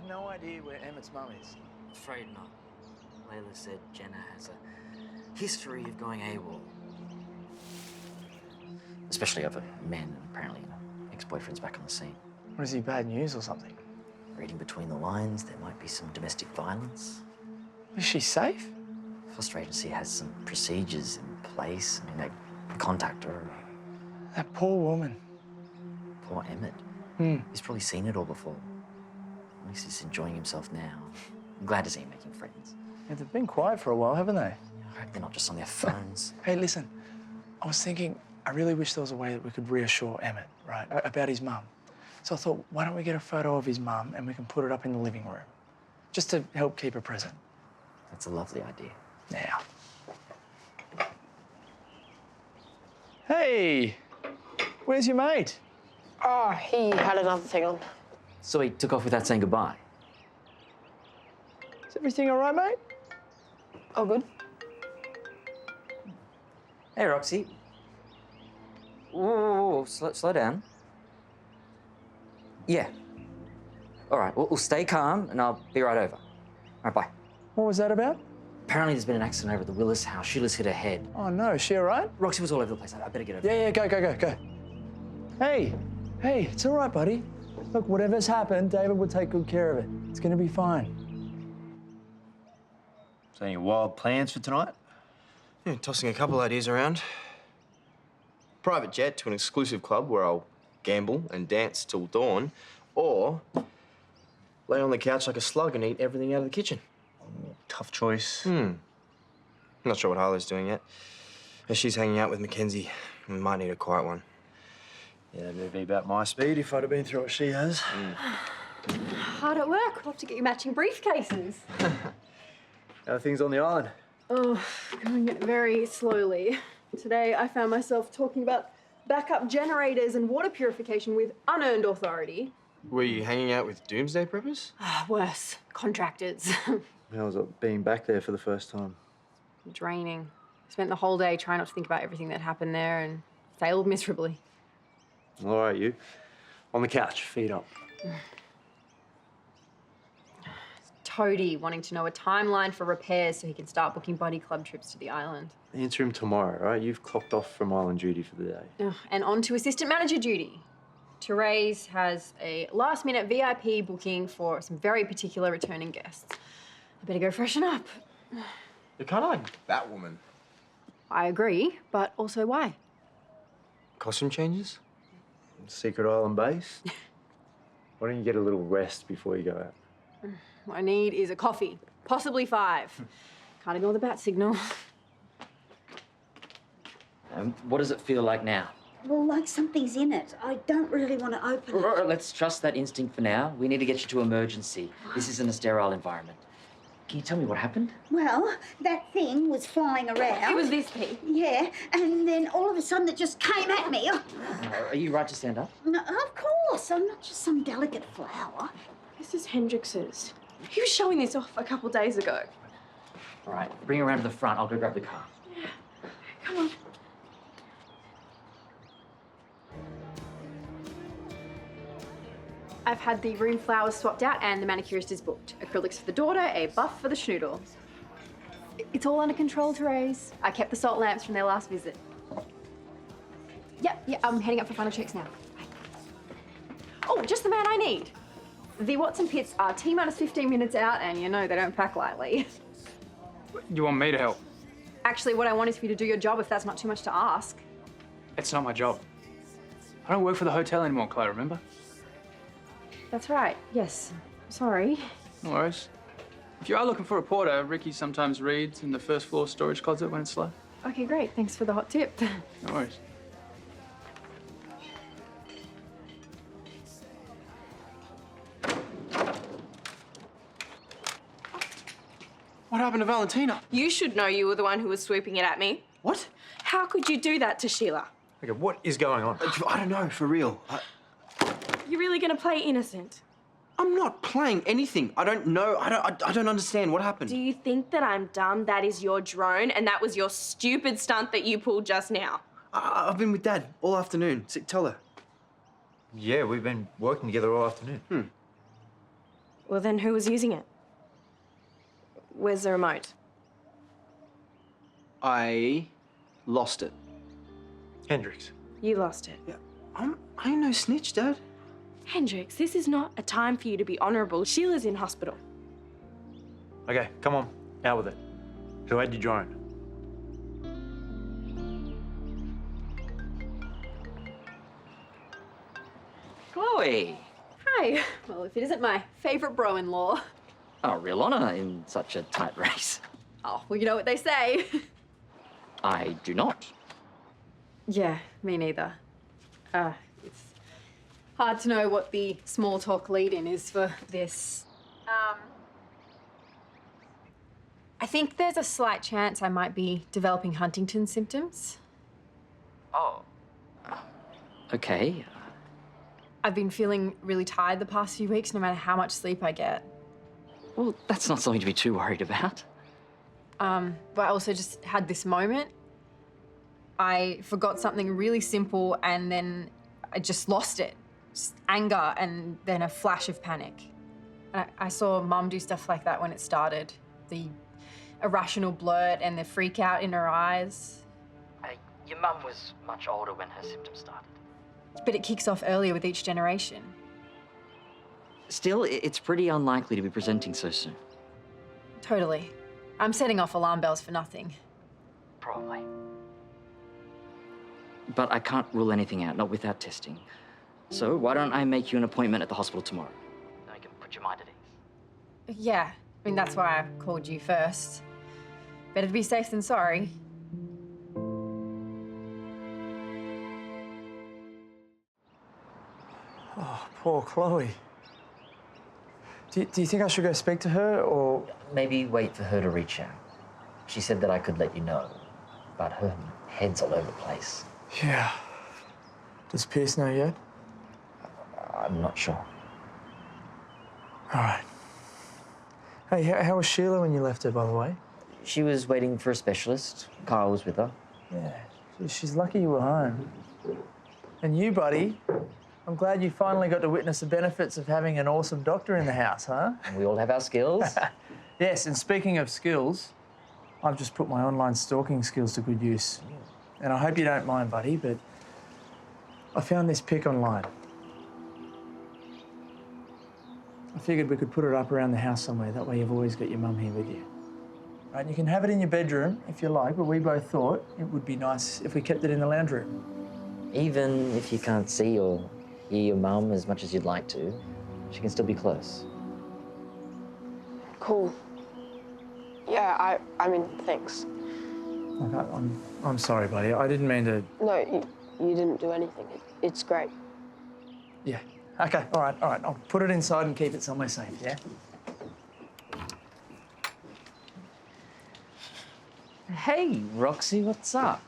no idea where Emmett's mum is? Afraid not. Layla said Jenna has a history of going AWOL. Especially over men, and apparently ex-boyfriend's back on the scene. What is he, bad news or something? Reading between the lines, there might be some domestic violence. Is she safe? Foster agency has some procedures in place. I mean, they contact her. That poor woman. Poor Emmett. He's probably seen it all before. At least he's enjoying himself now. I'm glad to see him making friends. Yeah, they've been quiet for a while, haven't they? I hope they're not just on their phones. Hey, listen. I was thinking, I really wish there was a way that we could reassure Emmett, right, about his mum. So I thought, why don't we get a photo of his mum and we can put it up in the living room, just to help keep her present. That's a lovely idea. Now. Hey, where's your mate? Oh, he had another thing on. So he took off without saying goodbye? Is everything all right, mate? Oh, good. Hey, Roxy. Whoa, slow down. Yeah. All right, we'll stay calm and I'll be right over. All right, bye. What was that about? Apparently there's been an accident over at the Willis house. Sheila's hit her head. Oh, no, is she all right? Roxy was all over the place. I better get over. Yeah, go. Hey, it's all right, buddy. Look, whatever's happened, DaVvid will take good care of it. It's gonna be fine. So any wild plans for tonight? Yeah, tossing a couple ideas around. Private jet to an exclusive club where I'll gamble and dance till dawn, or lay on the couch like a slug and eat everything out of the kitchen. Tough choice. Not sure what Harlow's doing yet. As she's hanging out with Mackenzie, we might need a quiet one. Yeah, that'd be about my speed if I'd have been through what she has. Hard at work. We'll have to get you matching briefcases. How are things on the island? Oh, going very slowly. Today, I found myself talking about backup generators and water purification with unearned authority. Were you hanging out with doomsday preppers? Worse, contractors. How was it being back there for the first time? Draining. Spent the whole day trying not to think about everything that happened there and failed miserably. All right, you. On the couch, feet up. Toadie wanting to know a timeline for repairs so he can start booking buddy club trips to the island. Answer him tomorrow, right? You've clocked off from island duty for the day. And on to assistant manager duty. Terese has a last-minute VIP booking for some very particular returning guests. I better go freshen up. You're kind of like that woman. I agree, but also why? Costume changes? Secret island base? Why don't you get a little rest before you go out? What I need is a coffee, possibly 5. Can't ignore the bat signal. What does it feel like now? Well, like something's in it. I don't really want to open it. Let's trust that instinct for now. We need to get you to emergency. This isn't a sterile environment. Can you tell me what happened? Well, that thing was flying around. It was this thing. Yeah, and then all of a sudden it just came at me. Are you right to stand up? No, of course, I'm not just some delicate flower. This is Hendrix's. He was showing this off a couple days ago. All right, bring her around to the front. I'll go grab the car. Yeah. Come on. I've had the room flowers swapped out and the manicurist is booked. Acrylics for the daughter, a buff for the schnoodle. It's all under control, Terese. I kept the salt lamps from their last visit. Yep, I'm heading up for final checks now. Bye. Oh, just the man I need. The Watson pits are T-minus 15 minutes out and you know they don't pack lightly. You want me to help? Actually, what I want is for you to do your job if that's not too much to ask. It's not my job. I don't work for the hotel anymore, Chloe, remember? That's right, yes. Sorry. No worries. If you are looking for a porter, Ricky sometimes reads in the first floor storage closet when it's slow. Okay, great. Thanks for the hot tip. No worries. What happened to Valentina? You should know you were the one who was swooping it at me. What? How could you do that to Sheila? Okay, what is going on? I don't know, for real. You're really gonna play innocent? I'm not playing anything. I don't know. I don't understand what happened. Do you think that I'm dumb? That is your drone, and that was your stupid stunt that you pulled just now. I've been with Dad all afternoon. Tell her. Yeah, we've been working together all afternoon. Well, then who was using it? Where's the remote? I lost it. Hendricks. You lost it. Yeah, I ain't no snitch, Dad. Hendricks, this is not a time for you to be honourable. Sheila's in hospital. Okay, come on. Out with it. Who had your drone? Chloe! Hi. Well, if it isn't my favourite bro-in-law. Oh, real honour in such a tight race. Oh, well, you know what they say. I do not. Yeah, me neither. It's hard to know what the small talk lead-in is for this. I think there's a slight chance I might be developing Huntington's symptoms. Oh. Okay. I've been feeling really tired the past few weeks, no matter how much sleep I get. Well, that's not something to be too worried about. But I also just had this moment. I forgot something really simple and then I just lost it. Just anger and then a flash of panic. And I saw Mum do stuff like that when it started. The irrational blurt and the freak out in her eyes. Your mum was much older when her symptoms started. But it kicks off earlier with each generation. Still, it's pretty unlikely to be presenting so soon. Totally. I'm setting off alarm bells for nothing. Probably. But I can't rule anything out, not without testing. So why don't I make you an appointment at the hospital tomorrow? Then I can put your mind at ease. Yeah, I mean, that's why I called you first. Better to be safe than sorry. Oh, poor Chloe. Do you think I should go speak to her, or...? Maybe wait for her to reach out. She said that I could let you know, but her head's all over the place. Yeah. Does Pierce know yet? I'm not sure. All right. Hey, how was Sheila when you left her, by the way? She was waiting for a specialist. Karl was with her. Yeah. She's lucky you were home. And you, buddy, I'm glad you finally got to witness the benefits of having an awesome doctor in the house, huh? We all have our skills. Yes, and speaking of skills, I've just put my online stalking skills to good use. And I hope you don't mind, buddy, but I found this pic online. I figured we could put it up around the house somewhere. That way you've always got your mum here with you. Right, you can have it in your bedroom if you like, but we both thought it would be nice if we kept it in the lounge room. Even if you can't see or hear your mum as much as you'd like to, she can still be close. Cool. Yeah, I mean, thanks. Look, I'm sorry, buddy. I didn't mean to... No, you didn't do anything. It's great. Yeah. Okay, all right. I'll put it inside and keep it somewhere safe, yeah? Hey, Roxy, what's up?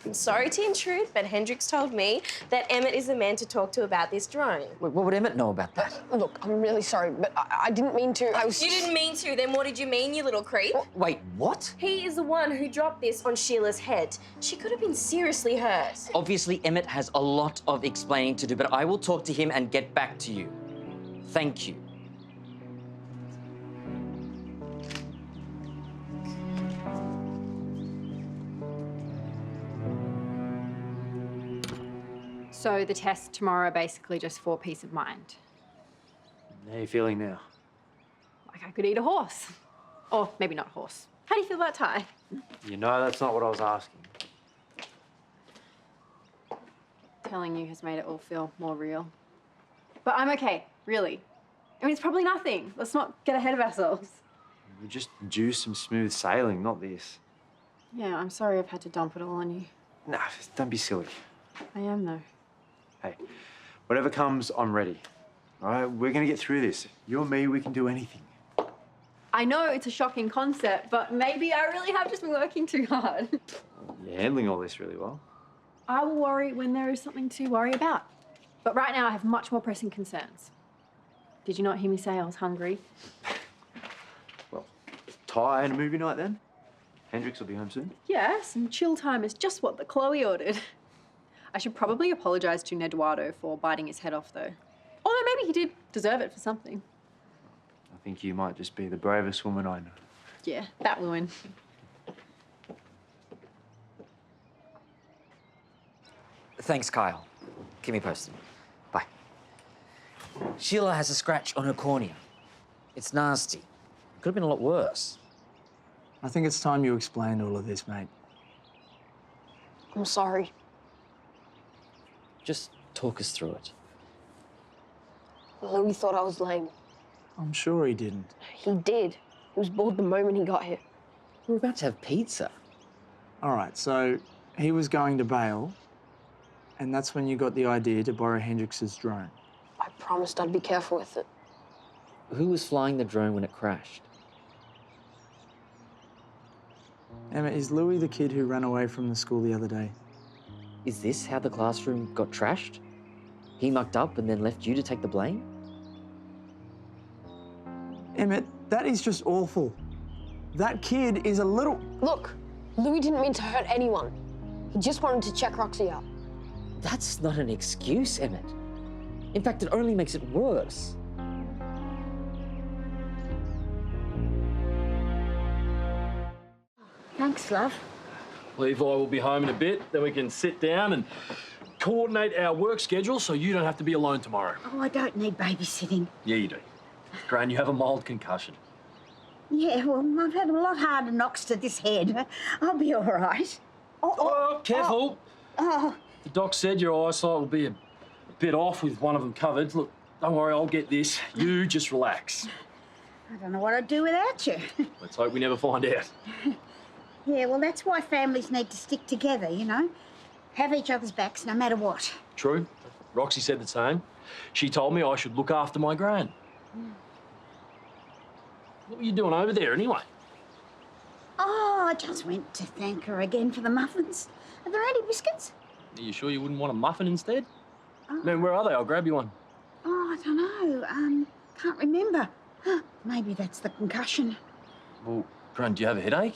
I'm sorry to intrude, but Hendricks told me that Emmett is the man to talk to about this drone. What would Emmett know about that? Look, I'm really sorry, but I didn't mean to. I was... You didn't mean to, then what did you mean, you little creep? Wait, what? He is the one who dropped this on Sheila's head. She could have been seriously hurt. Obviously, Emmett has a lot of explaining to do, but I will talk to him and get back to you. Thank you. So the tests tomorrow are basically just for peace of mind. How are you feeling now? Like I could eat a horse. Or maybe not a horse. How do you feel about Ty? You know that's not what I was asking. Telling you has made it all feel more real. But I'm okay, really. I mean, it's probably nothing. Let's not get ahead of ourselves. We just due some smooth sailing, not this. Yeah, I'm sorry I've had to dump it all on you. Nah, don't be silly. I am, though. Hey, whatever comes, I'm ready. All right, we're gonna get through this. You and me, we can do anything. I know it's a shocking concept, but maybe I really have just been working too hard. You're handling all this really well. I will worry when there is something to worry about. But right now I have much more pressing concerns. Did you not hear me say I was hungry? Well, Ty and a movie night then? Hendricks will be home soon. Yeah, some chill time is just what the Chloe ordered. I should probably apologise to Ned Willis for biting his head off, though. Although maybe he did deserve it for something. think you might just be the bravest woman I know. Yeah, that woman. Thanks, Kyle. Keep me posted. Bye. Sheila has a scratch on her cornea. It's nasty. Could have been a lot worse. I think it's time you explained all of this, mate. I'm sorry. Just talk us through it. Louis thought I was lame. I'm sure he didn't. He did. He was bored the moment he got here. We were about to have pizza. All right, so he was going to bail, and that's when you got the idea to borrow Hendrix's drone. I promised I'd be careful with it. Who was flying the drone when it crashed? Emma, is Louis the kid who ran away from the school the other day? Is this how the classroom got trashed? He mucked up and then left you to take the blame? Emmett, that is just awful. That kid is a little... Look, Louis didn't mean to hurt anyone. He just wanted to check Roxy out. That's not an excuse, Emmett. In fact, it only makes it worse. Thanks, love. Levi will be home in a bit, then we can sit down and coordinate our work schedule so you don't have to be alone tomorrow. Oh, I don't need babysitting. Yeah, you do. Gran, you have a mild concussion. Yeah, well, I've had a lot harder knocks to this head. I'll be all right. Oh, careful. Oh, The doc said your eyesight will be a bit off with one of them covered. Look, don't worry, I'll get this. You just relax. I don't know what I'd do without you. Let's hope we never find out. Yeah, well, that's why families need to stick together, you know? Have each other's backs no matter what. True. Roxy said the same. She told me I should look after my gran. What were you doing over there anyway? Oh, I just went to thank her again for the muffins. Are there any biscuits? Are you sure you wouldn't want a muffin instead? Oh. Man, where are they? I'll grab you one. Oh, I don't know. Can't remember. Maybe that's the concussion. Well, Gran, do you have a headache?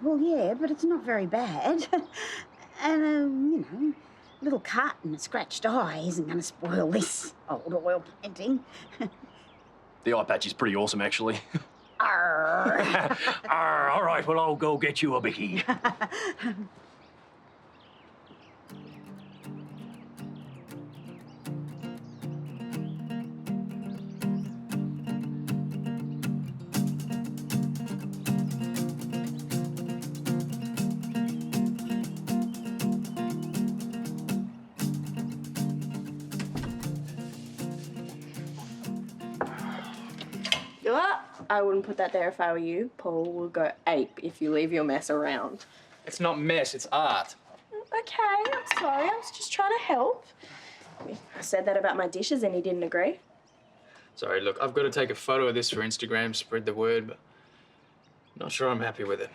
Well, yeah, but it's not very bad. And, you know, a little cut and a scratched eye isn't going to spoil this old oil painting. The eye patch is pretty awesome, actually. Arr. Arr, all right, well, I'll go get you a bicky. I wouldn't put that there if I were you. Paul will go ape if you leave your mess around. It's not mess, it's art. Okay, I'm sorry. I was just trying to help. I said that about my dishes and he didn't agree. Sorry, look, I've got to take a photo of this for Instagram, spread the word, but I'm not sure I'm happy with it.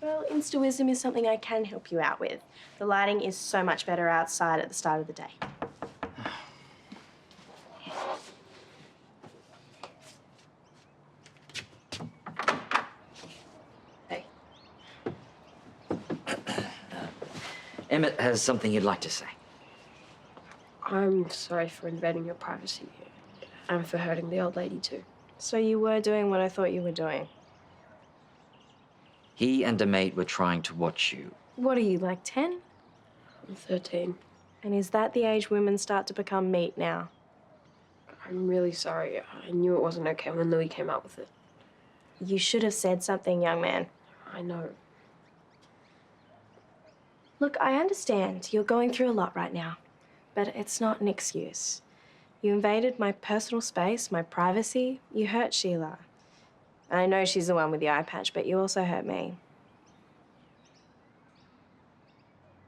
Well, Insta wisdom is something I can help you out with. The lighting is so much better outside at the start of the day. Hey. Emmett has something he'd like to say. I'm sorry for invading your privacy and for hurting the old lady too. So you were doing what I thought you were doing. He and a mate were trying to watch you. What are you, like 10? I'm 13. And is that the age women start to become meat now? I'm really sorry. I knew it wasn't okay when Louis came out with it. You should have said something, young man. I know. Look, I understand you're going through a lot right now, but it's not an excuse. You invaded my personal space, my privacy. You hurt Sheila. And I know she's the one with the eye patch, but you also hurt me.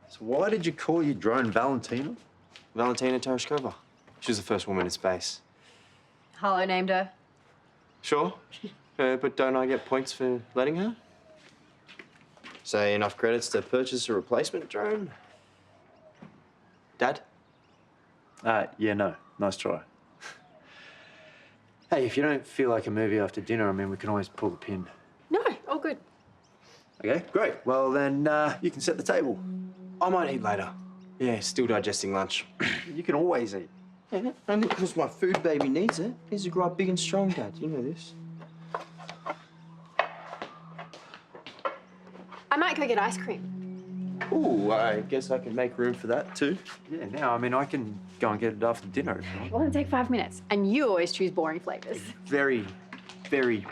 So why did you call your drone Valentina? Valentina Tereshkova. She was the first woman in space. Harlow named her. Sure, but don't I get points for letting her? Say enough credits to purchase a replacement drone? Dad? Yeah, no. Nice try. Hey, if you don't feel like a movie after dinner, I mean, we can always pull the pin. No, all good. Okay, great. Well, then you can set the table. I might eat later. Yeah, still digesting lunch. You can always eat. Yeah, only because my food baby needs it. Needs to grow up big and strong, Dad. You know this. I might go get ice cream. Ooh, I guess I can make room for that too. Yeah, now, I mean, I can go and get it after dinner if you want. Well, it'll take 5 minutes. And you always choose boring flavors. Very, very,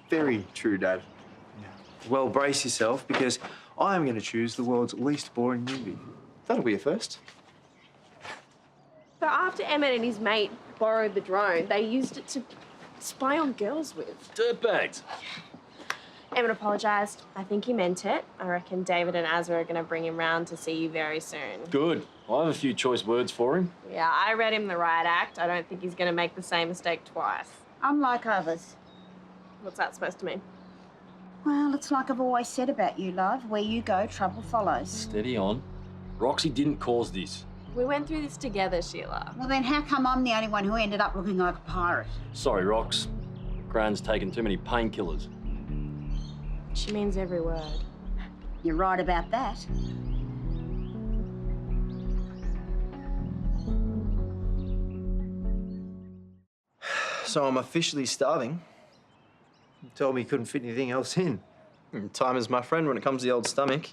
very true, Dad. Well, brace yourself, because I'm going to choose the world's least boring movie. That'll be a first. But after Emmett and his mate borrowed the drone, they used it to spy on girls with. Dirtbags. Emmett apologised. I think he meant it. I reckon DaVvid and Azra are going to bring him round to see you very soon. Good. I have a few choice words for him. Yeah, I read him the riot act. I don't think he's going to make the same mistake twice. Unlike others. What's that supposed to mean? Well, it's like I've always said about you, love. Where you go, trouble follows. Steady on. Roxy didn't cause this. We went through this together, Sheila. Well, then how come I'm the only one who ended up looking like a pirate? Sorry, Rox. Gran's taken too many painkillers. She means every word. You're right about that. So I'm officially starving. You told me you couldn't fit anything else in. Time is my friend when it comes to the old stomach.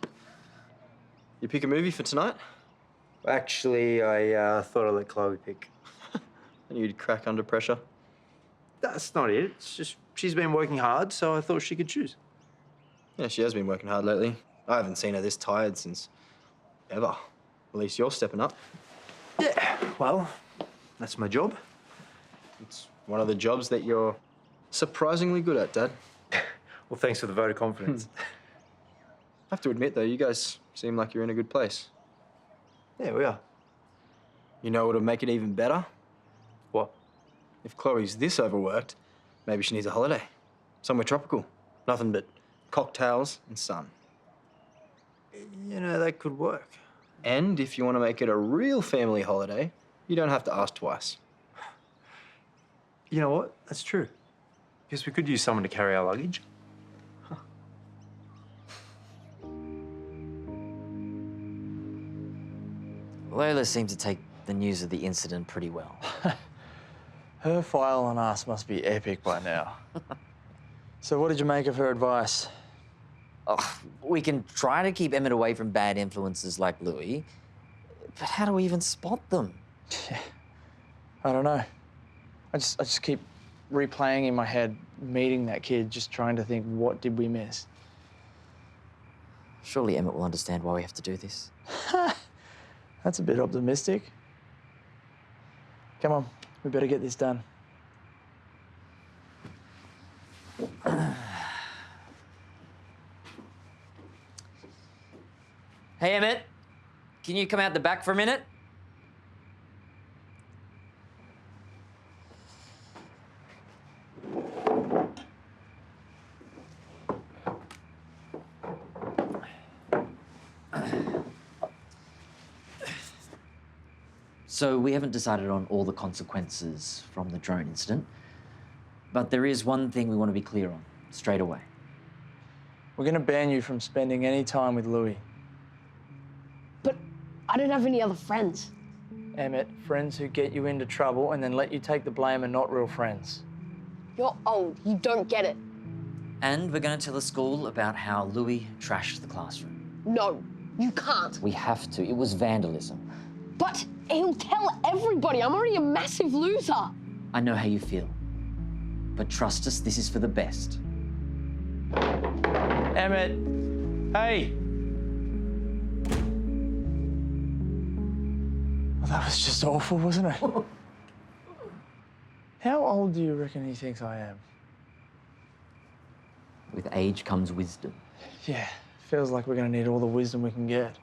You pick a movie for tonight? Actually, I thought I'd let Chloe pick. And you'd crack under pressure? That's not it. It's just she's been working hard, so I thought she could choose. Yeah, she has been working hard lately. I haven't seen her this tired since ever. At least you're stepping up. Yeah, well, that's my job. It's one of the jobs that you're surprisingly good at, Dad. Well, thanks for the vote of confidence. I have to admit, though, you guys seem like you're in a good place. Yeah, we are. You know what'll make it even better? What? If Chloe's this overworked, maybe she needs a holiday. Somewhere tropical. Nothing but cocktails and sun. You know, that could work. And if you want to make it a real family holiday, you don't have to ask twice. You know what? That's true. Because we could use someone to carry our luggage. Lola seemed to take the news of the incident pretty well. Her file on us must be epic by now. So what did you make of her advice? Oh, we can try to keep Emmett away from bad influences like Louis, but how do we even spot them? I don't know. I just keep replaying in my head meeting that kid, just trying to think, what did we miss? Surely Emmett will understand why we have to do this. That's a bit optimistic. Come on, we better get this done. Hey, Emmett, can you come out the back for a minute? So we haven't decided on all the consequences from the drone incident, but there is one thing we want to be clear on, straight away. We're going to ban you from spending any time with Louis. But I don't have any other friends. Emmett, friends who get you into trouble and then let you take the blame are not real friends. You're old. You don't get it. And we're going to tell the school about how Louis trashed the classroom. No, you can't. We have to. It was vandalism. But he'll tell everybody. I'm already a massive loser. I know how you feel. But trust us, this is for the best. Emmett, hey! Well, that was just awful, wasn't it? How old do you reckon he thinks I am? With age comes wisdom. Yeah, feels like we're going to need all the wisdom we can get.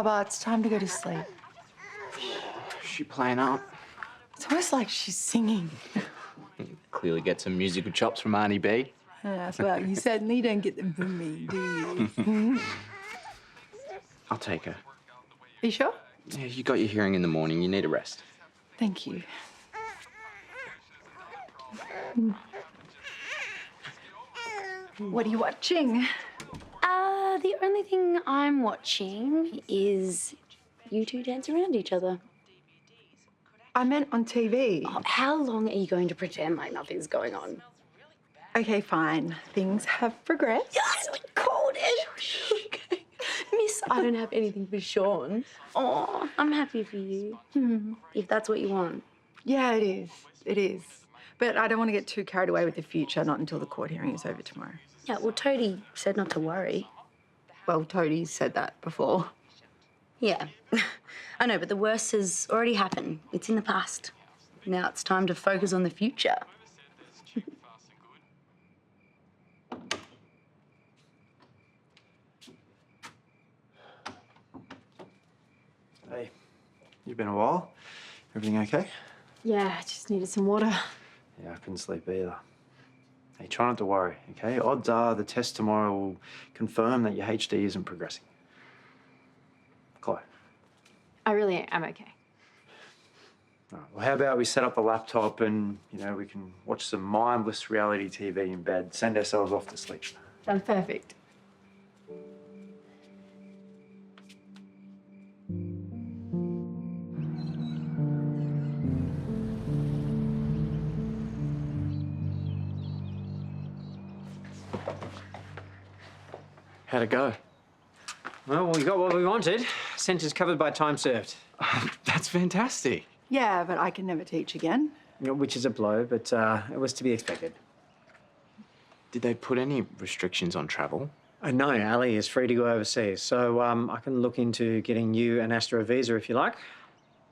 Baba, it's time to go to sleep. Is she playing up? It's almost like she's singing. Clearly get some musical chops from Auntie B. Well, you certainly don't get them from me, do you? I'll take her. Are you sure? Yeah, you got your hearing in the morning. You need a rest. Thank you. What are you watching? The only thing I'm watching is you two dance around each other. I meant on TV. Oh, how long are you going to pretend like nothing's going on? Okay, fine. Things have progressed. Yes, we called it. Okay. Miss, I don't have anything for Sean. Oh, I'm happy for you. If that's what you want. Yeah, it is. It is. But I don't want to get too carried away with the future, not until the court hearing is over tomorrow. Yeah, well, Toadie said not to worry. Well, Toadie said that before. Yeah, I know, but the worst has already happened. It's in the past. Now it's time to focus on the future. Hey, you've been a while. Everything okay? Yeah, I just needed some water. Yeah, I couldn't sleep either. Hey, try not to worry, okay? Odds are the test tomorrow will confirm that your HD isn't progressing. Chloe. I really am okay. All right, well, how about we set up the laptop and, you know, we can watch some mindless reality TV in bed, send ourselves off to sleep. Sounds perfect. How'd it go? Well, we got what we wanted. Sentence covered by time served. That's fantastic. Yeah, but I can never teach again. You know, which is a blow, but it was to be expected. Did they put any restrictions on travel? No, Ali is free to go overseas, so I can look into getting you an Astra visa if you like.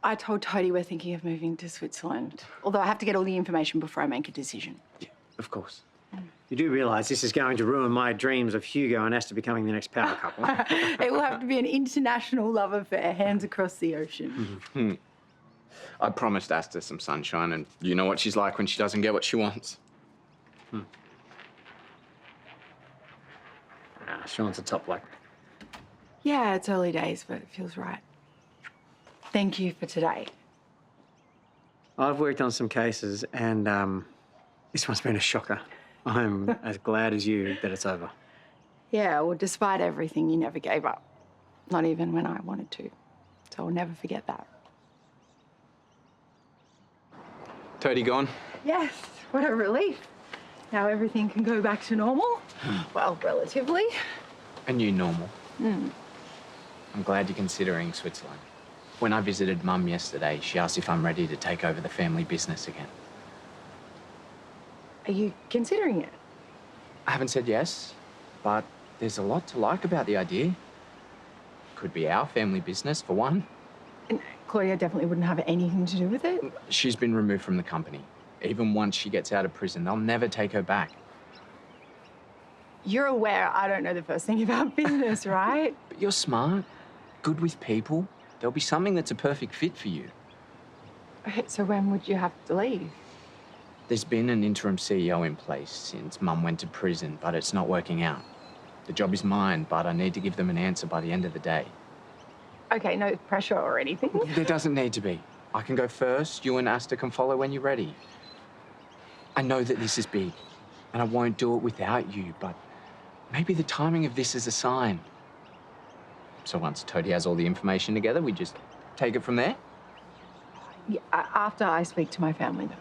I told Toadie we're thinking of moving to Switzerland, although I have to get all the information before I make a decision. Yeah, of course. You do realise this is going to ruin my dreams of Hugo and Asta becoming the next power couple. It will have to be an international love affair, hands across the ocean. I promised Asta some sunshine, and you know what she's like when she doesn't get what she wants. Sean's a top bloke. Yeah, it's early days, but it feels right. Thank you for today. I've worked on some cases, and this one's been a shocker. I'm as glad as you that it's over. Yeah, well, despite everything, you never gave up. Not even when I wanted to. So I'll never forget that. Toadie gone? Yes, what a relief. Now everything can go back to normal. Well, relatively. A new normal. I'm glad you're considering Switzerland. When I visited Mum yesterday, she asked if I'm ready to take over the family business again. Are you considering it? I haven't said yes, but there's a lot to like about the idea. Could be our family business, for one. And Claudia definitely wouldn't have anything to do with it. She's been removed from the company. Even once she gets out of prison, they'll never take her back. You're aware I don't know the first thing about business, right? But you're smart, good with people. There'll be something that's a perfect fit for you. Okay, so when would you have to leave? There's been an interim CEO in place since Mum went to prison, but it's not working out. The job is mine, but I need to give them an answer by the end of the day. Okay, no pressure or anything. There doesn't need to be. I can go first. You and Asta can follow when you're ready. I know that this is big, and I won't do it without you, but maybe the timing of this is a sign. So once Toadie has all the information together, we just take it from there? Yeah, after I speak to my family, though.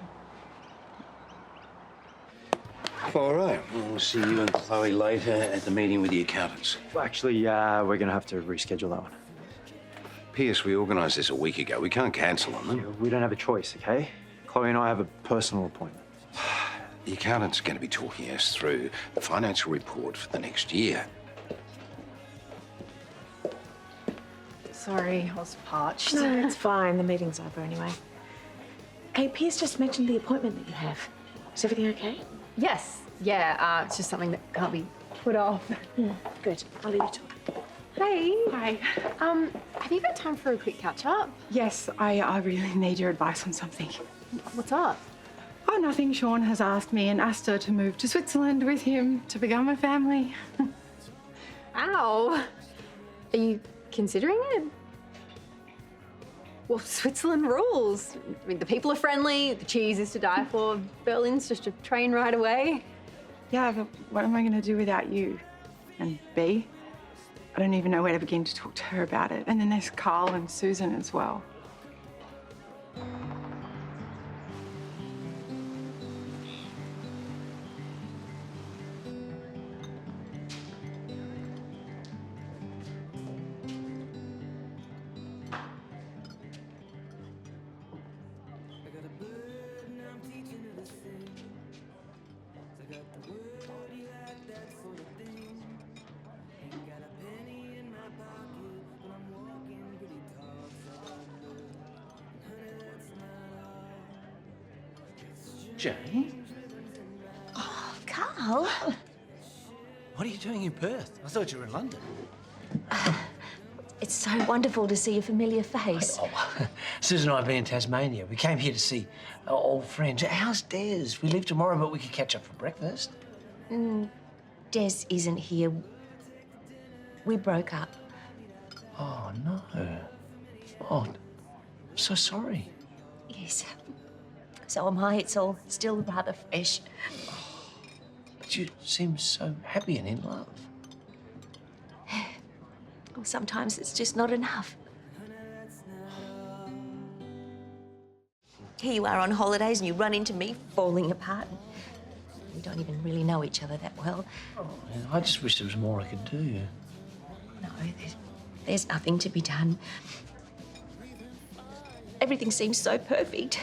All right. We'll see you and Chloe later at the meeting with the accountants. Well, actually, we're going to have to reschedule that one. Pierce, we organised this a week ago. We can't cancel on them. We don't have a choice, okay? Chloe and I have a personal appointment. The accountants are going to be talking us through the financial report for the next year. Sorry, I was parched. No, it's fine. The meeting's over anyway. Hey, Pierce just mentioned the appointment that you have. Is everything okay? Yes. Yeah, it's just something that can't be put off. Good. I'll leave you to it. Hey. Hi. Have you got time for a quick catch up? Yes, I really need your advice on something. What's up? Oh, nothing. Sean has asked me and asked her to move to Switzerland with him to become a family. Ow. Are you considering it? Well, Switzerland rules. I mean, the people are friendly, the cheese is to die for, Berlin's just a train ride away. Yeah, but what am I going to do without you? And B, I don't even know where to begin to talk to her about it. And then there's Karl and Susan as well. Jane? Oh, Karl. What are you doing in Perth? I thought you were in London. It's so wonderful to see a familiar face. Oh, Susan and I have been in Tasmania. We came here to see our old friends. How's Des? We leave tomorrow, but we could catch up for breakfast. Des isn't here. We broke up. Oh, no. Oh, I'm so sorry. Yes. So am I. It's all still rather fresh. But you seem so happy and in love. Well, sometimes it's just not enough. Here you are on holidays and you run into me falling apart. We don't even really know each other that well. Oh, I just wish there was more I could do. No, there's nothing to be done. Everything seems so perfect.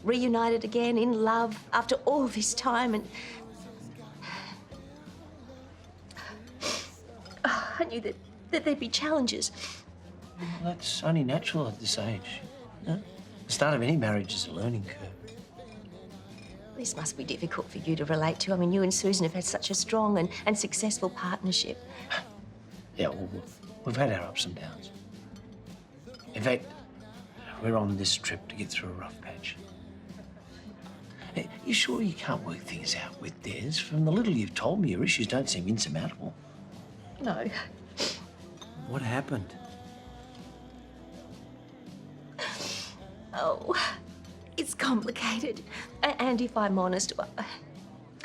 Reunited again, in love, after all this time, and... Oh, I knew that there'd be challenges. Well, that's only natural at this age. You know? The start of any marriage is a learning curve. This must be difficult for you to relate to. I mean, you and Susan have had such a strong and successful partnership. Yeah, well, we've had our ups and downs. In fact, we're on this trip to get through a rough patch. Hey, you sure you can't work things out with Des? From the little you've told me, your issues don't seem insurmountable. No. What happened? Oh, it's complicated. And if I'm honest,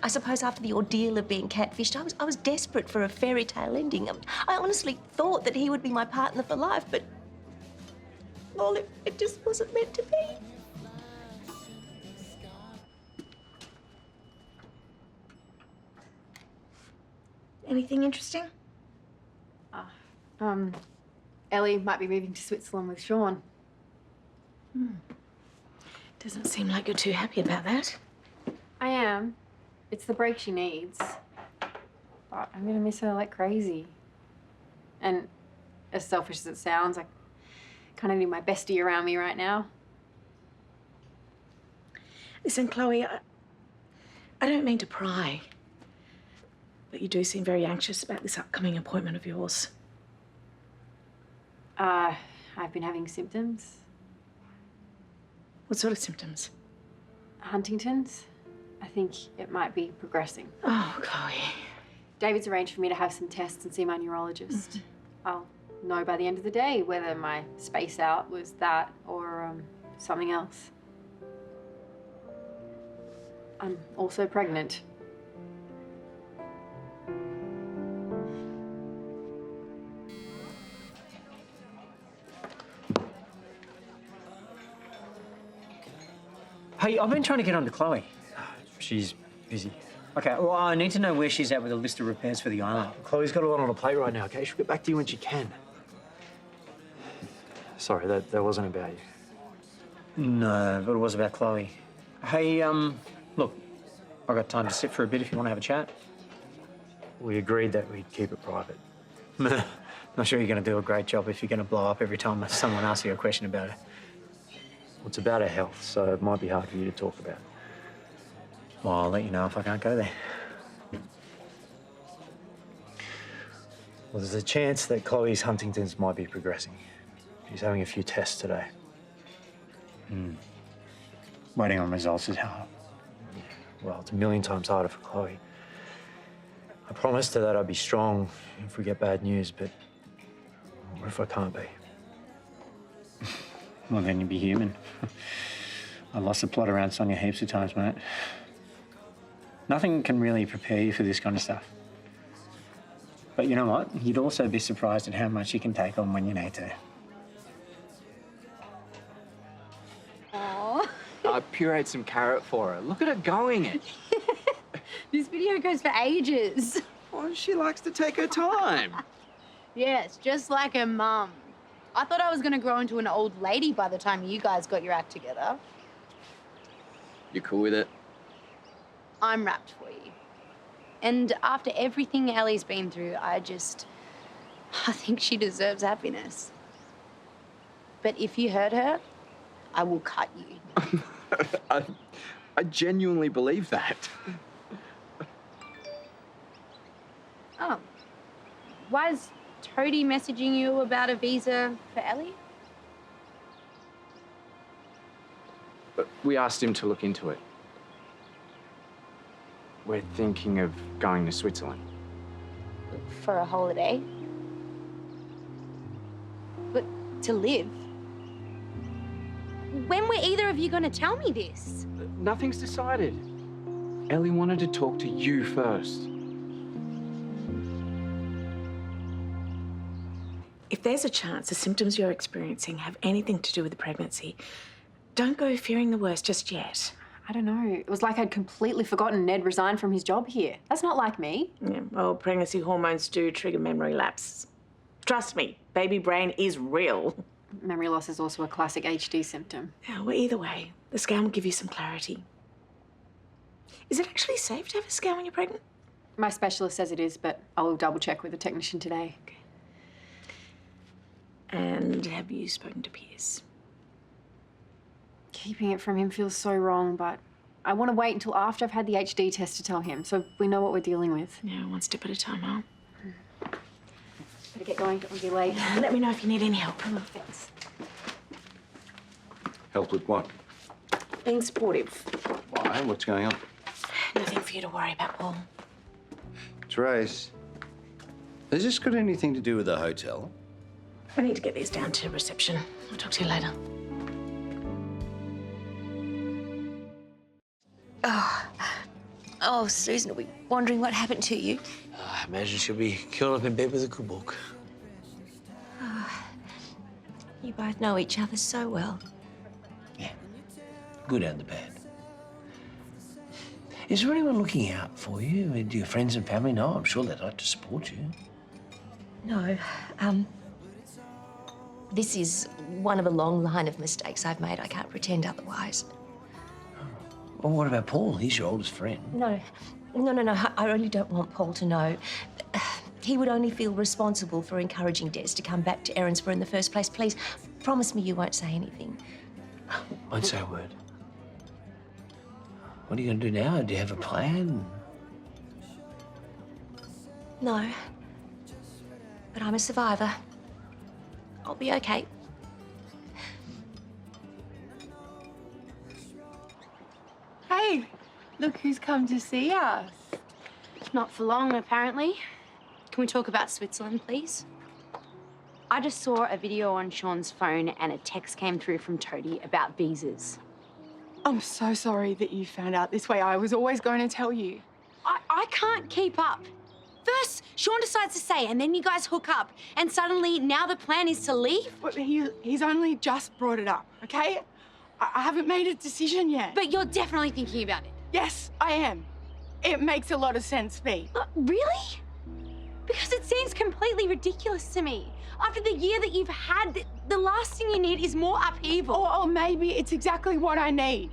I suppose after the ordeal of being catfished, I was desperate for a fairy tale ending. I honestly thought that he would be my partner for life, but... well, it just wasn't meant to be. Anything interesting? Ellie might be moving to Switzerland with Sean. Doesn't seem like you're too happy about that. I am. It's the break she needs. But I'm gonna miss her like crazy. And as selfish as it sounds, I kind of need my bestie around me right now. Listen, Chloe, I don't mean to pry, but you do seem very anxious about this upcoming appointment of yours. I've been having symptoms. What sort of symptoms? Huntington's. I think it might be progressing. Oh, Chloe. DaVvid's arranged for me to have some tests and see my neurologist. I'll know by the end of the day whether my space out was that or something else. I'm also pregnant. Hey, I've been trying to get on to Chloe. She's busy. Okay, well, I need to know where she's at with a list of repairs for the island. Chloe's got a lot on her plate right now, okay? She'll get back to you when she can. Sorry, that wasn't about you. No, but it was about Chloe. Hey, look, I've got time to sit for a bit if you want to have a chat. We agreed that we'd keep it private. Not sure you're going to do a great job if you're going to blow up every time someone asks you a question about her. Well, it's about her health, so it might be hard for you to talk about. Well, I'll let you know if I can't go there. Well, there's a chance that Chloe's Huntington's might be progressing. She's having a few tests today. Waiting on results is hard. Well, it's a million times harder for Chloe. I promised her that I'd be strong if we get bad news, but what if I can't be? Well, then you'd be human. I lost the plot around Sonia heaps of times, mate. Nothing can really prepare you for this kind of stuff. But you know what? You'd also be surprised at how much you can take on when you need to. Aww. I pureed some carrot for her. Look at her going it. This video goes for ages. Oh, she likes to take her time. Yes, just like her mum. I thought I was going to grow into an old lady by the time you guys got your act together. You cool with it? I'm wrapped for you. And after everything Ellie's been through, I think she deserves happiness. But if you hurt her, I will cut you. I genuinely believe that. Oh. Why is Toadie messaging you about a visa for Ellie? But we asked him to look into it. We're thinking of going to Switzerland. For a holiday? But to live? When were either of you going to tell me this? Nothing's decided. Ellie wanted to talk to you first. If there's a chance the symptoms you're experiencing have anything to do with the pregnancy, don't go fearing the worst just yet. I don't know. It was like I'd completely forgotten Ned resigned from his job here. That's not like me. Yeah, well, pregnancy hormones do trigger memory lapse. Trust me, baby brain is real. Memory loss is also a classic HD symptom. Yeah, well, either way, the scan will give you some clarity. Is it actually safe to have a scan when you're pregnant? My specialist says it is, but I'll double check with the technician today. Okay. And have you spoken to Piers? Keeping it from him feels so wrong, but I want to wait until after I've had the HD test to tell him, so we know what we're dealing with. Yeah, one step at a time, huh? Better get going, don't want to be late. Let me know if you need any help. Thanks. Help with what? Being supportive. Why? What's going on? Nothing for you to worry about, Paul. Terese, has this got anything to do with the hotel? I need to get these down to reception. I'll talk to you later. Oh, Susan will be wondering what happened to you. I imagine she'll be curled up in bed with a good book. You both know each other so well. Good and the bad. Is there anyone looking out for you? Do your friends and family know? I'm sure they'd like to support you. No, this is one of a long line of mistakes I've made. I can't pretend otherwise. Well, what about Paul? He's your oldest friend. No. I really don't want Paul to know. He would only feel responsible for encouraging Des to come back to Erinsborough in the first place. Please, promise me you won't say anything. Won't say a word. What are you going to do now? Do you have a plan? No. But I'm a survivor. I'll be okay. Hey, look who's come to see us. Not for long, apparently. Can we talk about Switzerland, please? I just saw a video on Sean's phone and a text came through from Toadie about visas. I'm so sorry that you found out this way. I was always going to tell you. I can't keep up. First, Sean decides to say, and then you guys hook up, and suddenly now the plan is to leave? But he's only just brought it up, okay? I haven't made a decision yet. But you're definitely thinking about it. Yes, I am. It makes a lot of sense, V. Really? Because it seems completely ridiculous to me. After the year that you've had, the last thing you need is more upheaval. Or maybe it's exactly what I need.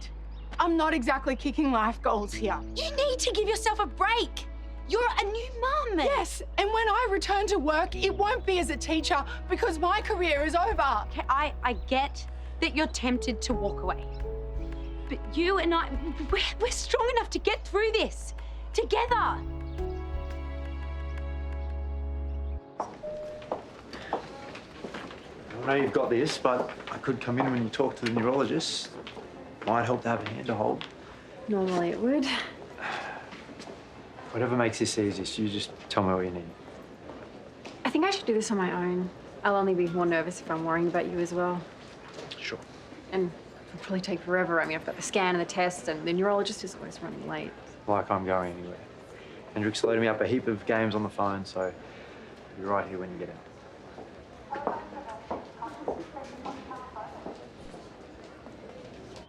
I'm not exactly kicking life goals here. You need to give yourself a break. You're a new mum. Yes, and when I return to work, it won't be as a teacher because my career is over. Okay, I get that you're tempted to walk away. But you and I, we're strong enough to get through this together. I know you've got this, but I could come in when you talk to the neurologist. Might help to have a hand to hold. Normally it would. Whatever makes this easiest, you just tell me what you need. I think I should do this on my own. I'll only be more nervous if I'm worrying about you as well. Sure. And it'll probably take forever. I mean, I've got the scan and the test, and the neurologist is always running late. Like I'm going anywhere. Hendrik's loaded me up a heap of games on the phone, so I'll be right here when you get in.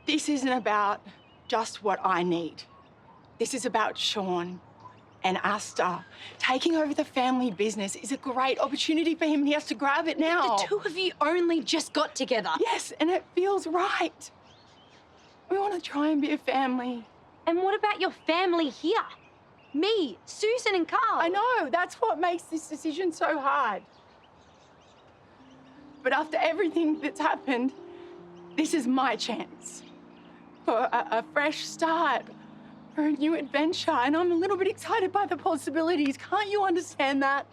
This isn't about just what I need. This is about Sean and Asta. Taking over the family business is a great opportunity for him, and he has to grab it now. The two of you only just got together. Yes, and it feels right. We want to try and be a family. And what about your family here? Me, Susan and Karl. I know, that's what makes this decision so hard. But after everything that's happened, this is my chance for a fresh start, for a new adventure, and I'm a little bit excited by the possibilities. Can't you understand that?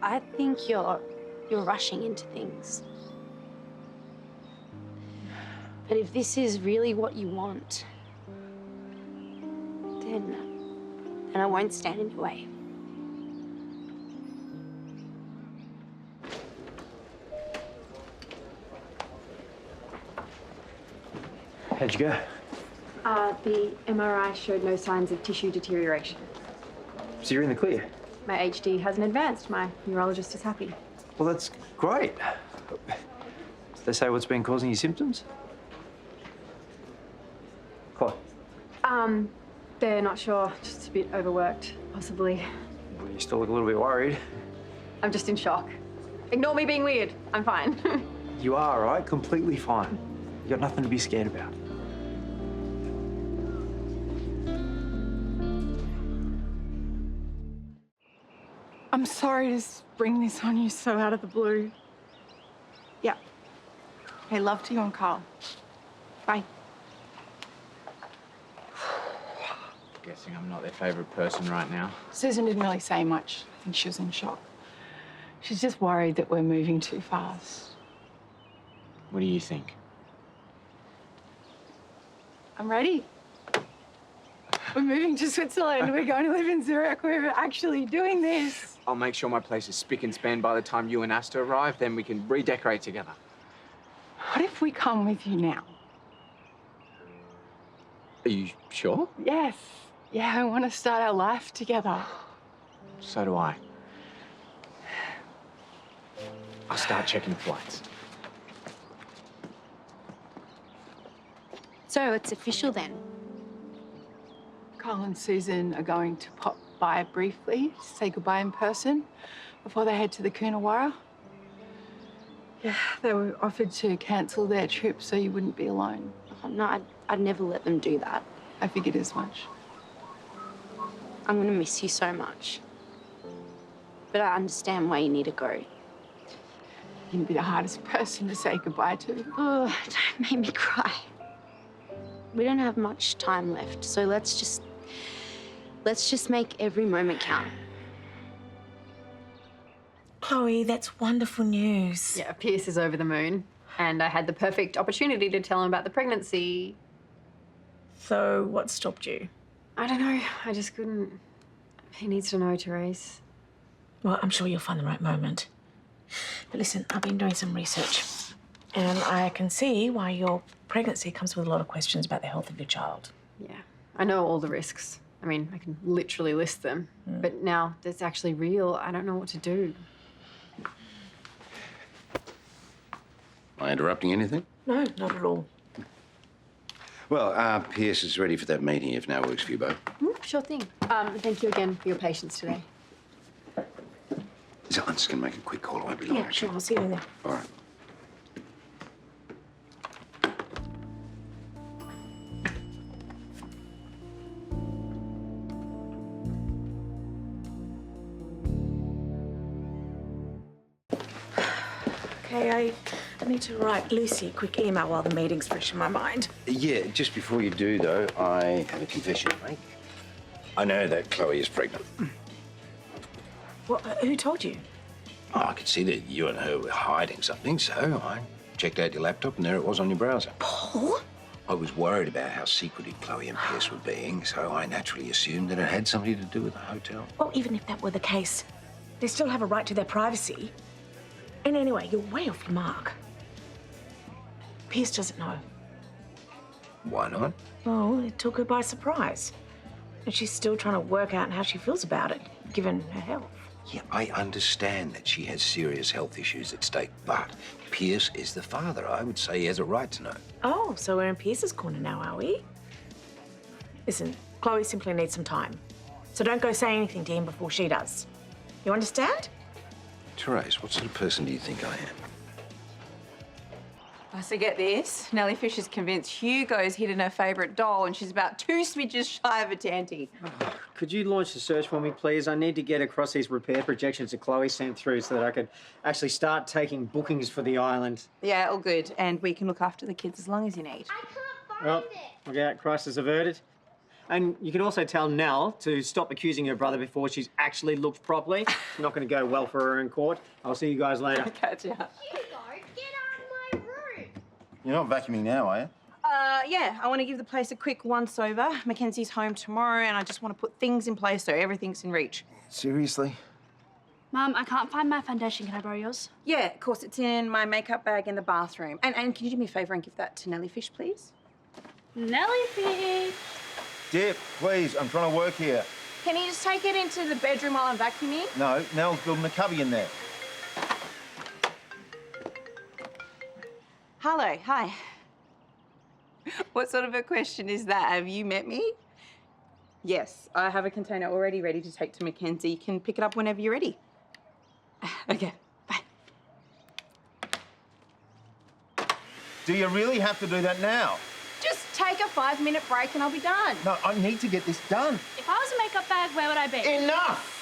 I think you're rushing into things. But if this is really what you want, then I won't stand in your way. How'd you go? The MRI showed no signs of tissue deterioration. So you're in the clear? My HD hasn't advanced. My neurologist is happy. Well, that's great. Did they say what's been causing your symptoms? Colette? They're not sure. Just a bit overworked, possibly. Well, you still look a little bit worried. I'm just in shock. Ignore me being weird. I'm fine. You are, right? Completely fine. You got nothing to be scared about. I'm sorry to spring this on you so out of the blue. Yeah. Hey, love to you and Karl. Bye. Guessing I'm not their favourite person right now. Susan didn't really say much. I think she was in shock. She's just worried that we're moving too fast. What do you think? I'm ready. We're moving to Switzerland. We're going to live in Zurich. We're actually doing this. I'll make sure my place is spick and span by the time you and Asta arrive, then we can redecorate together. What if we come with you now? Are you sure? Yes. Yeah, I want to start our life together. So do I. I'll start checking flights. So it's official then? Karl and Susan are going to pop by briefly, say goodbye in person, before they head to the Coonawarra. Yeah, they were offered to cancel their trip so you wouldn't be alone. Oh, no, I'd never let them do that. I figured as much. I'm gonna miss you so much. But I understand why you need to go. You'd be the hardest person to say goodbye to. Oh, don't make me cry. We don't have much time left, so let's just make every moment count. Chloe, that's wonderful news. Yeah, Pierce is over the moon, and I had the perfect opportunity to tell him about the pregnancy. So what stopped you? I don't know. I just couldn't. He needs to know, Terese. Well, I'm sure you'll find the right moment. But listen, I've been doing some research, and I can see why your pregnancy comes with a lot of questions about the health of your child. Yeah, I know all the risks. I mean, I can literally list them. But now that's actually real. I don't know what to do. Am I interrupting anything? No, not at all. Well, Pierce is ready for that meeting if now works for you both. Sure thing. Thank you again for your patience today. So I'm just going to make a quick call. I won't be long. Yeah, sure. I'll see you in there. All right. Okay, I need to write Lucy a quick email while the meeting's fresh in my mind. Yeah, just before you do, though, I have a confession to make. I know that Chloe is pregnant. What? Who told you? Oh, I could see that you and her were hiding something, so I checked out your laptop and there it was on your browser. Paul? I was worried about how secretive Chloe and Pierce were being, so I naturally assumed that it had something to do with the hotel. Well, even if that were the case, they still have a right to their privacy. And anyway, you're way off your mark. Pierce doesn't know. Why not? Well, it took her by surprise. And she's still trying to work out how she feels about it, given her health. Yeah, I understand that she has serious health issues at stake, but Pierce is the father. I would say he has a right to know. Oh, so we're in Pierce's corner now, are we? Listen, Chloe simply needs some time. So don't go say anything to him before she does. You understand? Terese, what sort of person do you think I am? So get this, Nellie Fisher's convinced Hugo's hidden her favourite doll and she's about 2 smidges shy of a tanty. Could you launch the search for me, please? I need to get across these repair projections that Chloe sent through so that I could actually start taking bookings for the island. Yeah, all good. And we can look after the kids as long as you need. Well, look out, crisis averted. And you can also tell Nell to stop accusing her brother before she's actually looked properly. It's not going to go well for her in court. I'll see you guys later. Catch ya. You're not vacuuming now, are you? Yeah, I want to give the place a quick once-over. Mackenzie's home tomorrow and I just want to put things in place so everything's in reach. Seriously? Mum, I can't find my foundation. Can I borrow yours? Yeah, of course. It's in my makeup bag in the bathroom. And can you do me a favour and give that to Nellie Fish, please? Nellie Fish! Dip, please. I'm trying to work here. Can you just take it into the bedroom while I'm vacuuming? No, Nell's building a cubby in there. Hello, hi. What sort of a question is that? Have you met me? Yes, I have a container already ready to take to Mackenzie. You can pick it up whenever you're ready. Okay, bye. Do you really have to do that now? Just take a 5-minute break and I'll be done. No, I need to get this done. If I was a makeup bag, where would I be? Enough!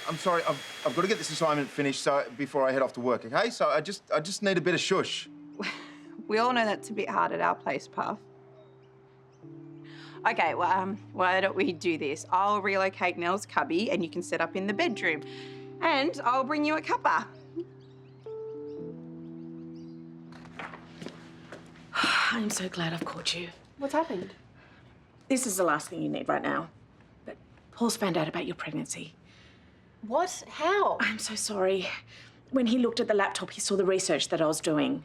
I'm sorry, I've got to get this assignment finished before I head off to work, okay? So I just need a bit of shush. We all know that's a bit hard at our place, Puff. Okay, well, why don't we do this? I'll relocate Nell's cubby and you can set up in the bedroom. And I'll bring you a cuppa. I'm so glad I've caught you. What's happened? This is the last thing you need right now. But Paul's found out about your pregnancy. What? How? I'm so sorry. When he looked at the laptop, he saw the research that I was doing.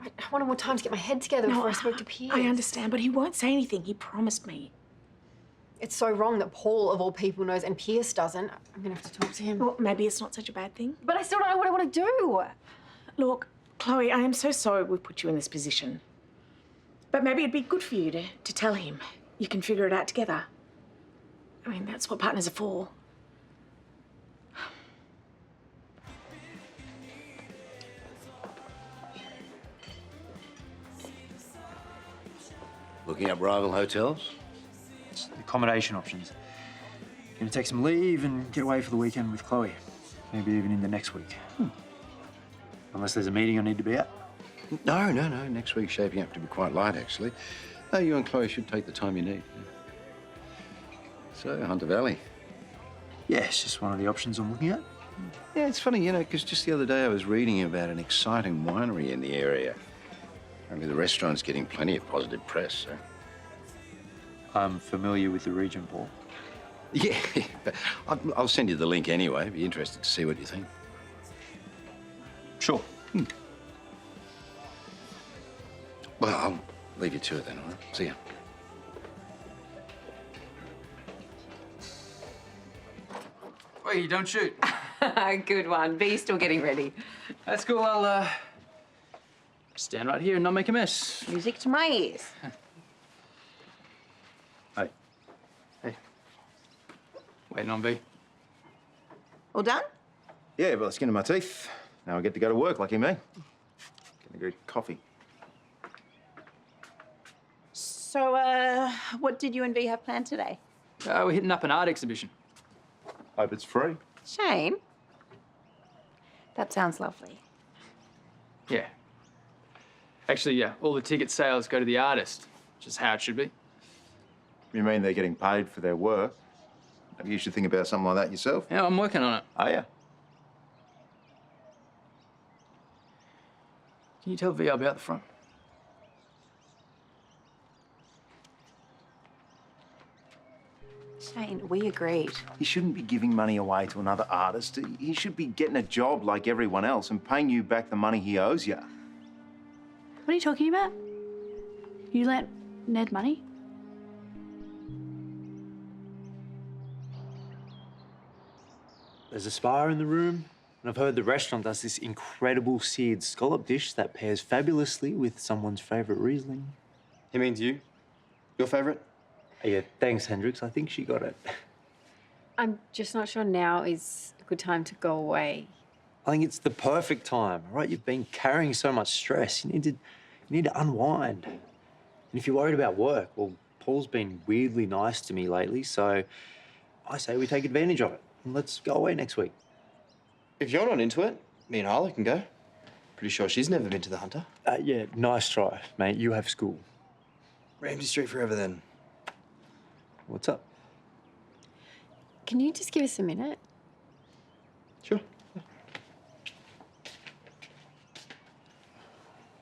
I wanted more time to get my head together before I spoke to Pierce. I understand, but he won't say anything. He promised me. It's so wrong that Paul, of all people, knows and Pierce doesn't. I'm going to have to talk to him. Well, maybe it's not such a bad thing. But I still don't know what I want to do. Look, Chloe, I am so sorry we've put you in this position. But maybe it'd be good for you to tell him. You can figure it out together. I mean, that's what partners are for. Looking up rival hotels? It's the accommodation options. Gonna take some leave and get away for the weekend with Chloe. Maybe even in the next week. Unless there's a meeting I need to be at. No. Next week's shaping up to be quite light, actually. No, you and Chloe should take the time you need. So, Hunter Valley. Yeah, it's just one of the options I'm looking at. Yeah, it's funny, because just the other day I was reading about an exciting winery in the area. Apparently the restaurant's getting plenty of positive press, so... I'm familiar with the region, Paul. Yeah, I'll send you the link anyway. Be interested to see what you think. Sure. Well, I'll leave you to it then, all right? See ya. Wait, don't shoot. Good one. B's still getting ready. That's cool. I'll stand right here and not make a mess. Music to my ears. Hey. Waiting on B. All done? Yeah, well, skin in my teeth. Now I get to go to work, lucky me. Getting a good coffee. So, what did you and B have planned today? We're hitting up an art exhibition. Hope it's free. Shane? That sounds lovely. Yeah. Actually, yeah, all the ticket sales go to the artist, which is how it should be. You mean they're getting paid for their work? Maybe you should think about something like that yourself. Yeah, I'm working on it. Are you? Can you tell V I'll be out the front? Shane, we agreed. He shouldn't be giving money away to another artist. He should be getting a job like everyone else and paying you back the money he owes you. What are you talking about? You lent Ned money? There's a spa in the room, and I've heard the restaurant does this incredible seared scallop dish that pairs fabulously with someone's favourite Riesling. He means you? Your favourite? Yeah, thanks, Hendrix. I think she got it. I'm just not sure now is a good time to go away. I think it's the perfect time, all right? You've been carrying so much stress. You need to unwind. And if you're worried about work, well, Paul's been weirdly nice to me lately, so I say we take advantage of it and let's go away next week. If you're not into it, me and Harley can go. Pretty sure she's never been to the Hunter. Yeah, nice try, mate. You have school. Ramsay Street forever then. What's up? Can you just give us a minute? Sure.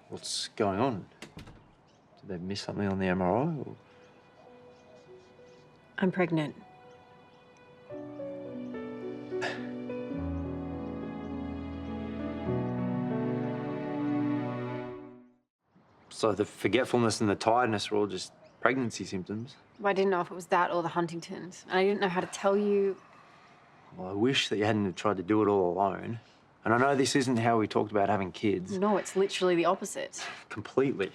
What's going on? Did they miss something on the MRI? Or... I'm pregnant. So the forgetfulness and the tiredness are all just pregnancy symptoms? I didn't know if it was that or the Huntingtons, and I didn't know how to tell you. Well, I wish that you hadn't have tried to do it all alone. And I know this isn't how we talked about having kids. No, it's literally the opposite. Completely.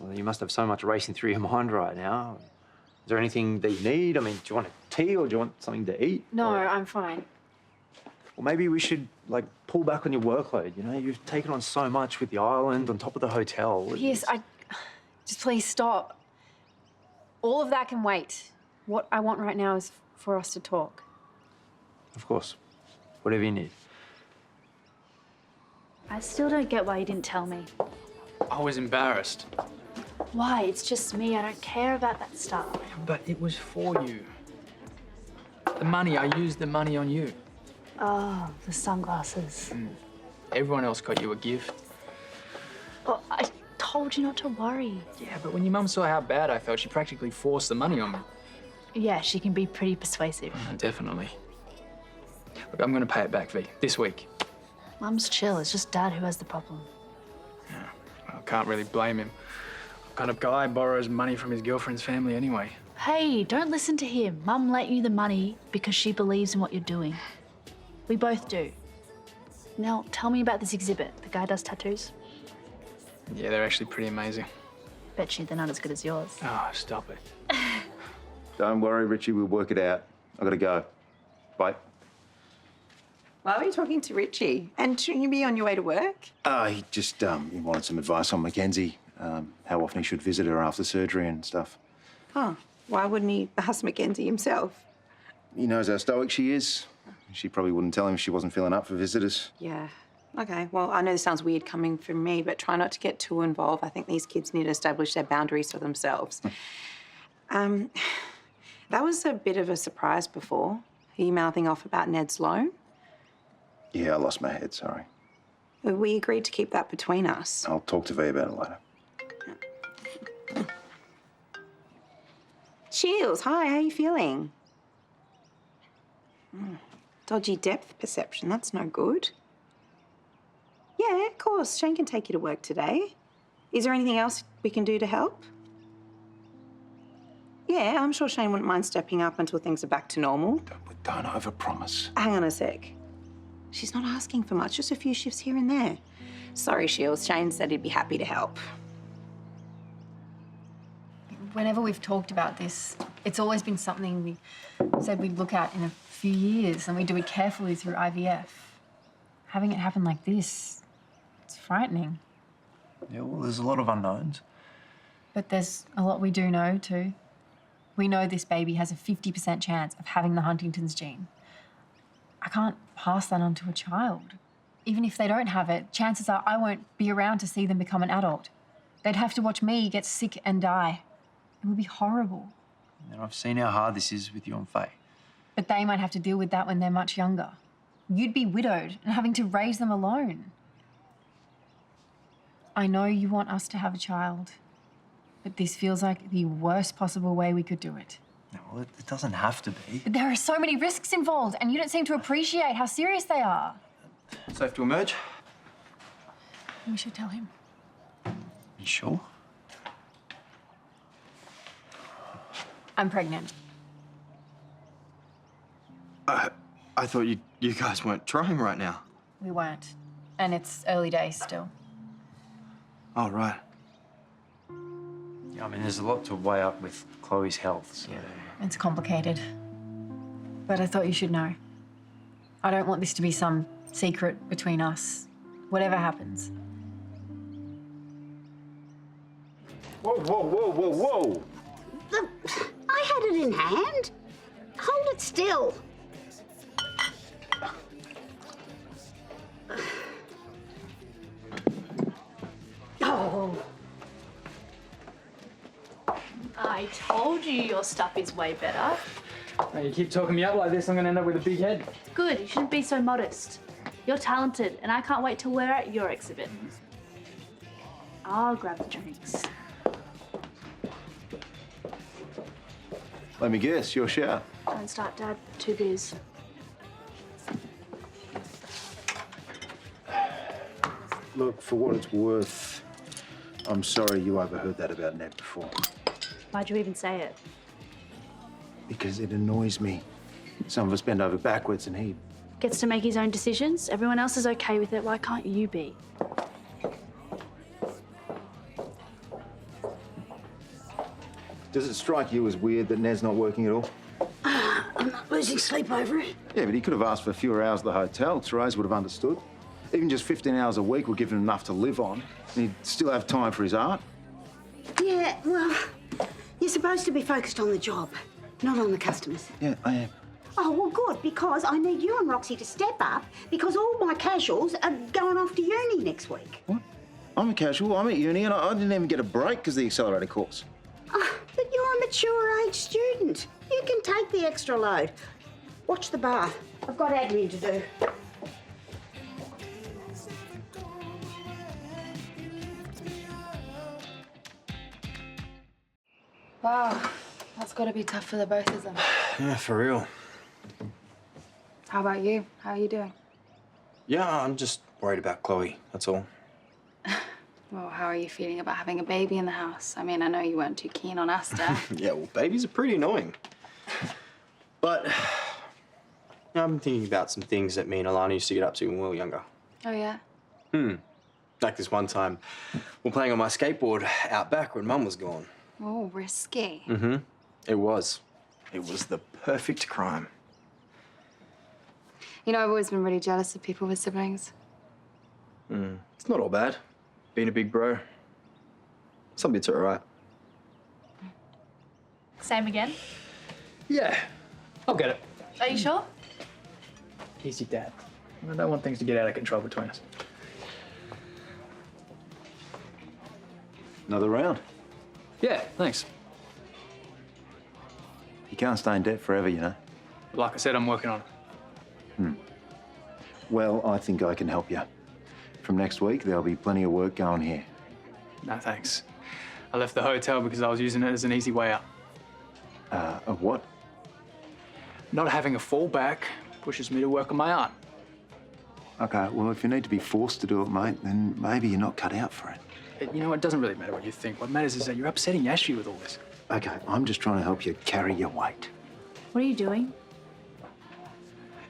Well, you must have so much racing through your mind right now. Is there anything that you need? I mean, do you want a tea or do you want something to eat? No, I'm fine. Well, maybe we should, like, pull back on your workload, you know? You've taken on so much with the island on top of the hotel. Yes, just please stop. All of that can wait. What I want right now is for us to talk. Of course. Whatever you need. I still don't get why you didn't tell me. I was embarrassed. Why? It's just me. I don't care about that stuff. But it was for you. The money, I used the money on you. Oh, the sunglasses. Everyone else got you a gift. Oh, I told you not to worry. Yeah, but when your mum saw how bad I felt, she practically forced the money on me. Yeah, she can be pretty persuasive. Definitely. Look, I'm gonna pay it back, V, this week. Mum's chill. It's just Dad who has the problem. I can't really blame him. What kind of guy borrows money from his girlfriend's family anyway? Hey, don't listen to him. Mum lent you the money because she believes in what you're doing. We both do. Now, tell me about this exhibit. The guy does tattoos? Yeah, they're actually pretty amazing. Bet you they're not as good as yours. Oh, stop it. Don't worry, Richie, we'll work it out. I gotta go. Bye. Why were you talking to Richie? And shouldn't you be on your way to work? He just he wanted some advice on Mackenzie, how often he should visit her after surgery and stuff. Huh. Why wouldn't he ask Mackenzie himself? He knows how stoic she is. She probably wouldn't tell him if she wasn't feeling up for visitors. Yeah. Okay, well, I know this sounds weird coming from me, but try not to get too involved. I think these kids need to establish their boundaries for themselves. That was a bit of a surprise before. Are you mouthing off about Ned's loan? Yeah, I lost my head, sorry. We agreed to keep that between us. I'll talk to V about it later. Shields, hi, how are you feeling? Dodgy depth perception, that's no good. Yeah, of course, Shane can take you to work today. Is there anything else we can do to help? Yeah, I'm sure Shane wouldn't mind stepping up until things are back to normal. Don't overpromise. Hang on a sec. She's not asking for much, just a few shifts here and there. Sorry, Shields, Shane said he'd be happy to help. Whenever we've talked about this, it's always been something we said we'd look at in a few years, and we do it carefully through IVF. Having it happen like this, it's frightening. Yeah, well, there's a lot of unknowns. But there's a lot we do know, too. We know this baby has a 50% chance of having the Huntington's gene. I can't pass that on to a child. Even if they don't have it, chances are I won't be around to see them become an adult. They'd have to watch me get sick and die. It would be horrible. And I've seen how hard this is with you and Faye. But they might have to deal with that when they're much younger. You'd be widowed and having to raise them alone. I know you want us to have a child, but this feels like the worst possible way we could do it. No, well, it doesn't have to be. But there are so many risks involved, and you don't seem to appreciate how serious they are. Safe to emerge? We should tell him. You sure? I'm pregnant. I thought you guys weren't trying right now. We weren't. And it's early days still. Oh, right. Yeah, I mean, there's a lot to weigh up with Chloe's health, so... It's complicated. But I thought you should know. I don't want this to be some secret between us, whatever happens. Whoa, whoa, whoa, whoa, whoa! I had it in hand. Hold it still. Oh. I told you your stuff is way better. Now, you keep talking me up like this, I'm gonna end up with a big head. Good, you shouldn't be so modest. You're talented, and I can't wait till we're at your exhibit. I'll grab the drinks. Let me guess, you're Sharon. Don't start, Dad. 2 beers. Look, for what it's worth, I'm sorry you overheard that about Ned before. Why'd you even say it? Because it annoys me. Some of us bend over backwards and he... Gets to make his own decisions. Everyone else is okay with it. Why can't you be? Does it strike you as weird that Ned's not working at all? I'm not losing sleep over it. Yeah, but he could have asked for fewer hours at the hotel. Terese would have understood. Even just 15 hours a week would give him enough to live on. And he'd still have time for his art. Yeah, well, you're supposed to be focused on the job, not on the customers. Yeah, I am. Oh, well, good, because I need you and Roxy to step up because all my casuals are going off to uni next week. What? I'm a casual. I'm at uni and I didn't even get a break because of the accelerated course. But you're a mature age student. You can take the extra load. Watch the bath. I've got admin to do. Wow, that's got to be tough for the both of them. Yeah, for real. How about you? How are you doing? Yeah, I'm just worried about Chloe, that's all. Well, how are you feeling about having a baby in the house? I mean, I know you weren't too keen on Asta. Yeah, well, babies are pretty annoying. But I've been thinking about some things that me and Alana used to get up to when we were younger. Oh, yeah? Like this one time, we're playing on my skateboard out back when Mum was gone. Oh, risky. It was. It was the perfect crime. You know, I've always been really jealous of people with siblings. It's not all bad. Being a big bro. Some bits are all right. Same again? Yeah, I'll get it. Are you sure? He's your dad. I don't want things to get out of control between us. Another round. Yeah, thanks. You can't stay in debt forever, you know. Like I said, I'm working on it. Well, I think I can help you. From next week, there'll be plenty of work going here. No, thanks. I left the hotel because I was using it as an easy way out. Of what? Not having a fallback pushes me to work on my art. Okay, well, if you need to be forced to do it, mate, then maybe you're not cut out for it. You know, it doesn't really matter what you think. What matters is that you're upsetting Yashvi with all this. Okay, I'm just trying to help you carry your weight. What are you doing?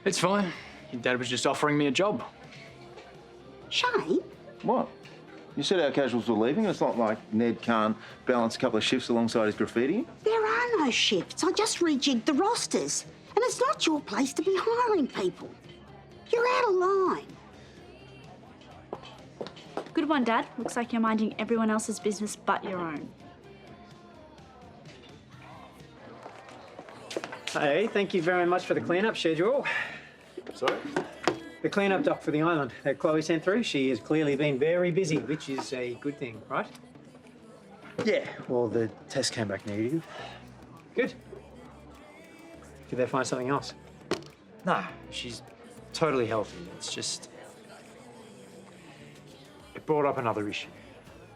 It's fine. Your dad was just offering me a job. Shane? What? You said our casuals were leaving. It's not like Ned can't balance a couple of shifts alongside his graffiti. There are no shifts. I just rejigged the rosters. And it's not your place to be hiring people. You're out of line. Good one, Dad. Looks like you're minding everyone else's business but your own. Hey, thank you very much for the clean-up schedule. Sorry? The clean-up doc for the island that Chloe sent through, she has clearly been very busy, which is a good thing, right? Yeah, well, the test came back negative. Good. Did they find something else? No, she's totally healthy. It's just... It brought up another issue.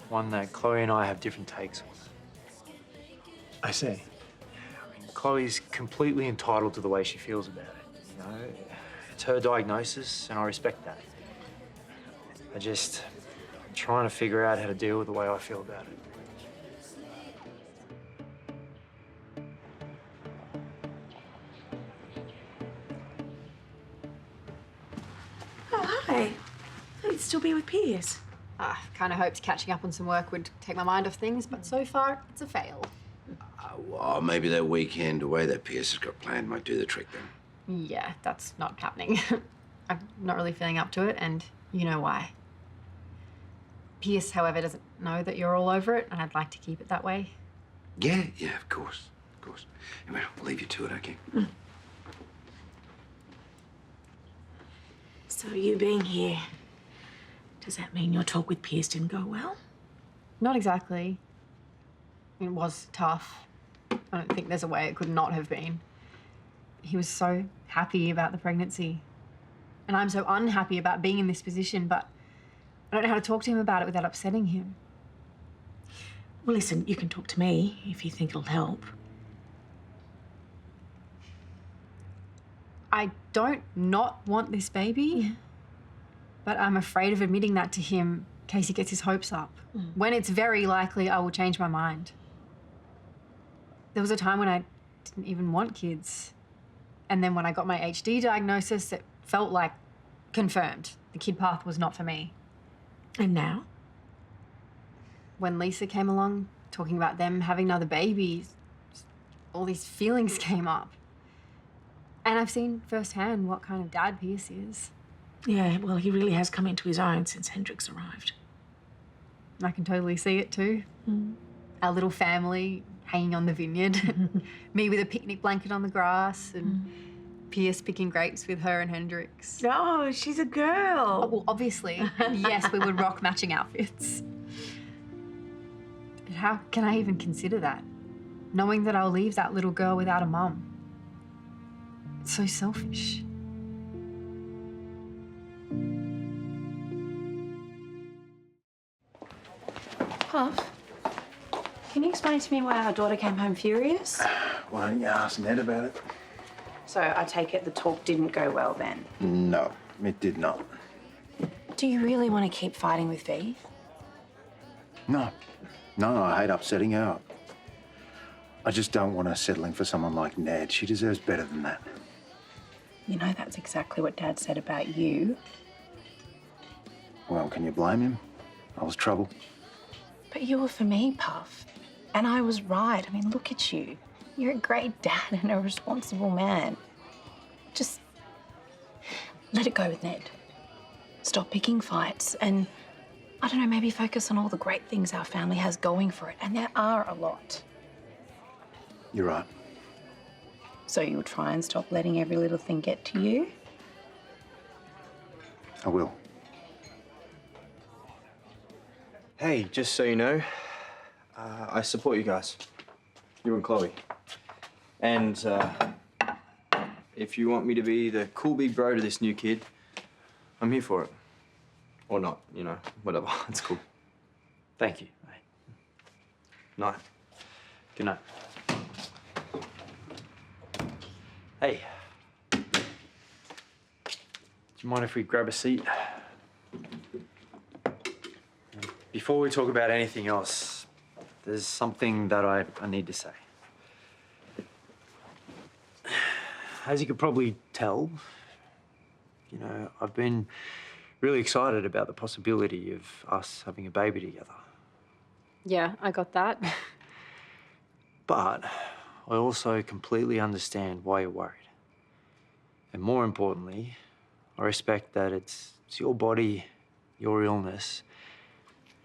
One that Chloe and I have different takes on. I see. I mean, Chloe's completely entitled to the way she feels about it. You know, it's her diagnosis, and I respect that. I'm trying to figure out how to deal with the way I feel about it. Oh, hi. You'd still be with Piers. I kind of hoped catching up on some work would take my mind off things, but so far it's a fail. Well, maybe that weekend away that Pierce has got planned might do the trick then. Yeah, that's not happening. I'm not really feeling up to it, and you know why. Pierce, however, doesn't know that you're all over it, and I'd like to keep it that way. Yeah, of course. Anyway, I'll leave you to it, okay? So you being here, does that mean your talk with Pierce didn't go well? Not exactly. It was tough. I don't think there's a way it could not have been. He was so happy about the pregnancy. And I'm so unhappy about being in this position, but I don't know how to talk to him about it without upsetting him. Well, listen, you can talk to me if you think it'll help. I don't not want this baby, but I'm afraid of admitting that to him in case he gets his hopes up. When it's very likely I will change my mind. There was a time when I didn't even want kids. And then when I got my HD diagnosis, it felt like confirmed. The kid path was not for me. And now? When Lisa came along, talking about them having another baby, all these feelings came up. And I've seen firsthand what kind of dad Pierce is. Yeah, well, he really has come into his own since Hendrix arrived. I can totally see it too. Our little family hanging on the vineyard. Me with a picnic blanket on the grass and Pierce picking grapes with her and Hendrix. Oh, she's a girl. Oh, well, obviously. And yes, we would rock matching outfits. But how can I even consider that? Knowing that I'll leave that little girl without a mum. It's so selfish. Puff, can you explain to me why our daughter came home furious? Why don't you ask Ned about it? So I take it the talk didn't go well then. No, it did not. Do you really want to keep fighting with V? No, I hate upsetting her. I just don't want her settling for someone like Ned. She deserves better than that. You know, that's exactly what Dad said about you. Well, can you blame him? I was trouble. But you were for me, Puff. And I was right. I mean, look at you. You're a great dad and a responsible man. Just let it go with Ned. Stop picking fights and, I don't know, maybe focus on all the great things our family has going for it. And there are a lot. You're right. So you'll try and stop letting every little thing get to you? I will. Hey, just so you know, I support you guys. You and Chloe. And if you want me to be the cool big bro to this new kid, I'm here for it. Or not, you know, whatever. It's cool. Thank you, mate. Night. Good night. Hey. Do you mind if we grab a seat? Before we talk about anything else, there's something that I need to say. As you could probably tell, you know, I've been really excited about the possibility of us having a baby together. Yeah, I got that. But I also completely understand why you're worried. And more importantly, I respect that it's your body, your illness,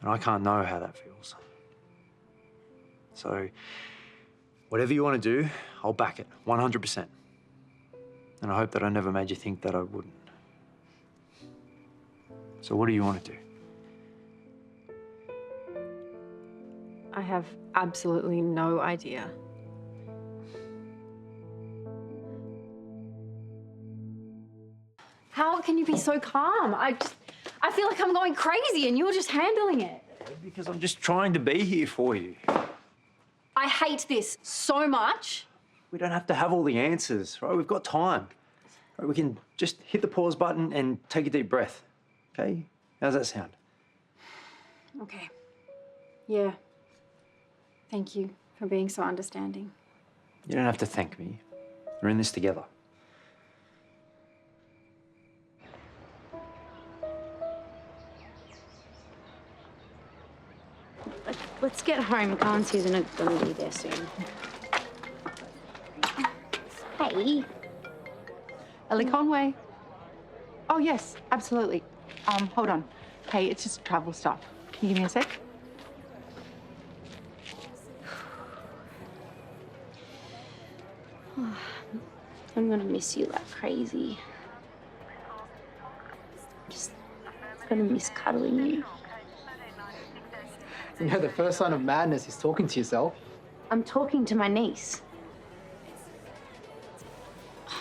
and I can't know how that feels. So, whatever you want to do, I'll back it, 100%. And I hope that I never made you think that I wouldn't. So what do you want to do? I have absolutely no idea. How can you be so calm? I feel like I'm going crazy and you're just handling it. Because I'm just trying to be here for you. I hate this so much. We don't have to have all the answers, right? We've got time. Right, we can just hit the pause button and take a deep breath, okay? How's that sound? Okay. Yeah. Thank you for being so understanding. You don't have to thank me. We're in this together. Let's get home. Can't see isn't going to be there soon. Hey. Ellie Conway. Oh, yes, absolutely. Hold on. Hey, it's just travel stuff. Can you give me a sec? I'm going to miss you like crazy. Just going to miss cuddling you. You know, the first sign of madness is talking to yourself. I'm talking to my niece.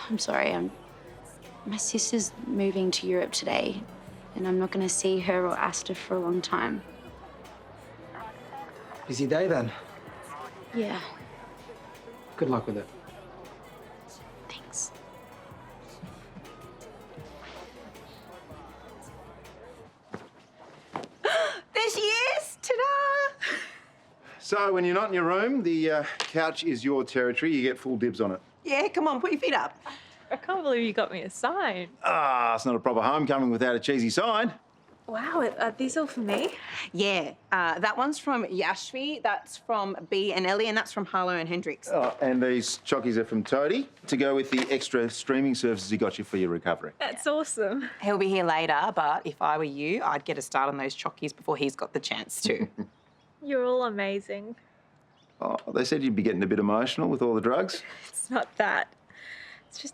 I'm sorry, my sister's moving to Europe today, and I'm not going to see her or Asta for a long time. Busy day then. Yeah, Good luck with it. thanks. There she is! Ta-da! So when you're not in your room, the couch is your territory. You get full dibs on it. Yeah, come on, put your feet up. I can't believe you got me a sign. Ah, it's not a proper homecoming without a cheesy sign. Wow, are these all for me? Yeah, that one's from Yashvi, that's from B and Ellie, and that's from Harlow and Hendricks. Oh, and these chockies are from Toadie to go with the extra streaming services he got you for your recovery. That's awesome. He'll be here later, but if I were you, I'd get a start on those chockies before he's got the chance to. You're all amazing. Oh, they said you'd be getting a bit emotional with all the drugs. It's not that. It's just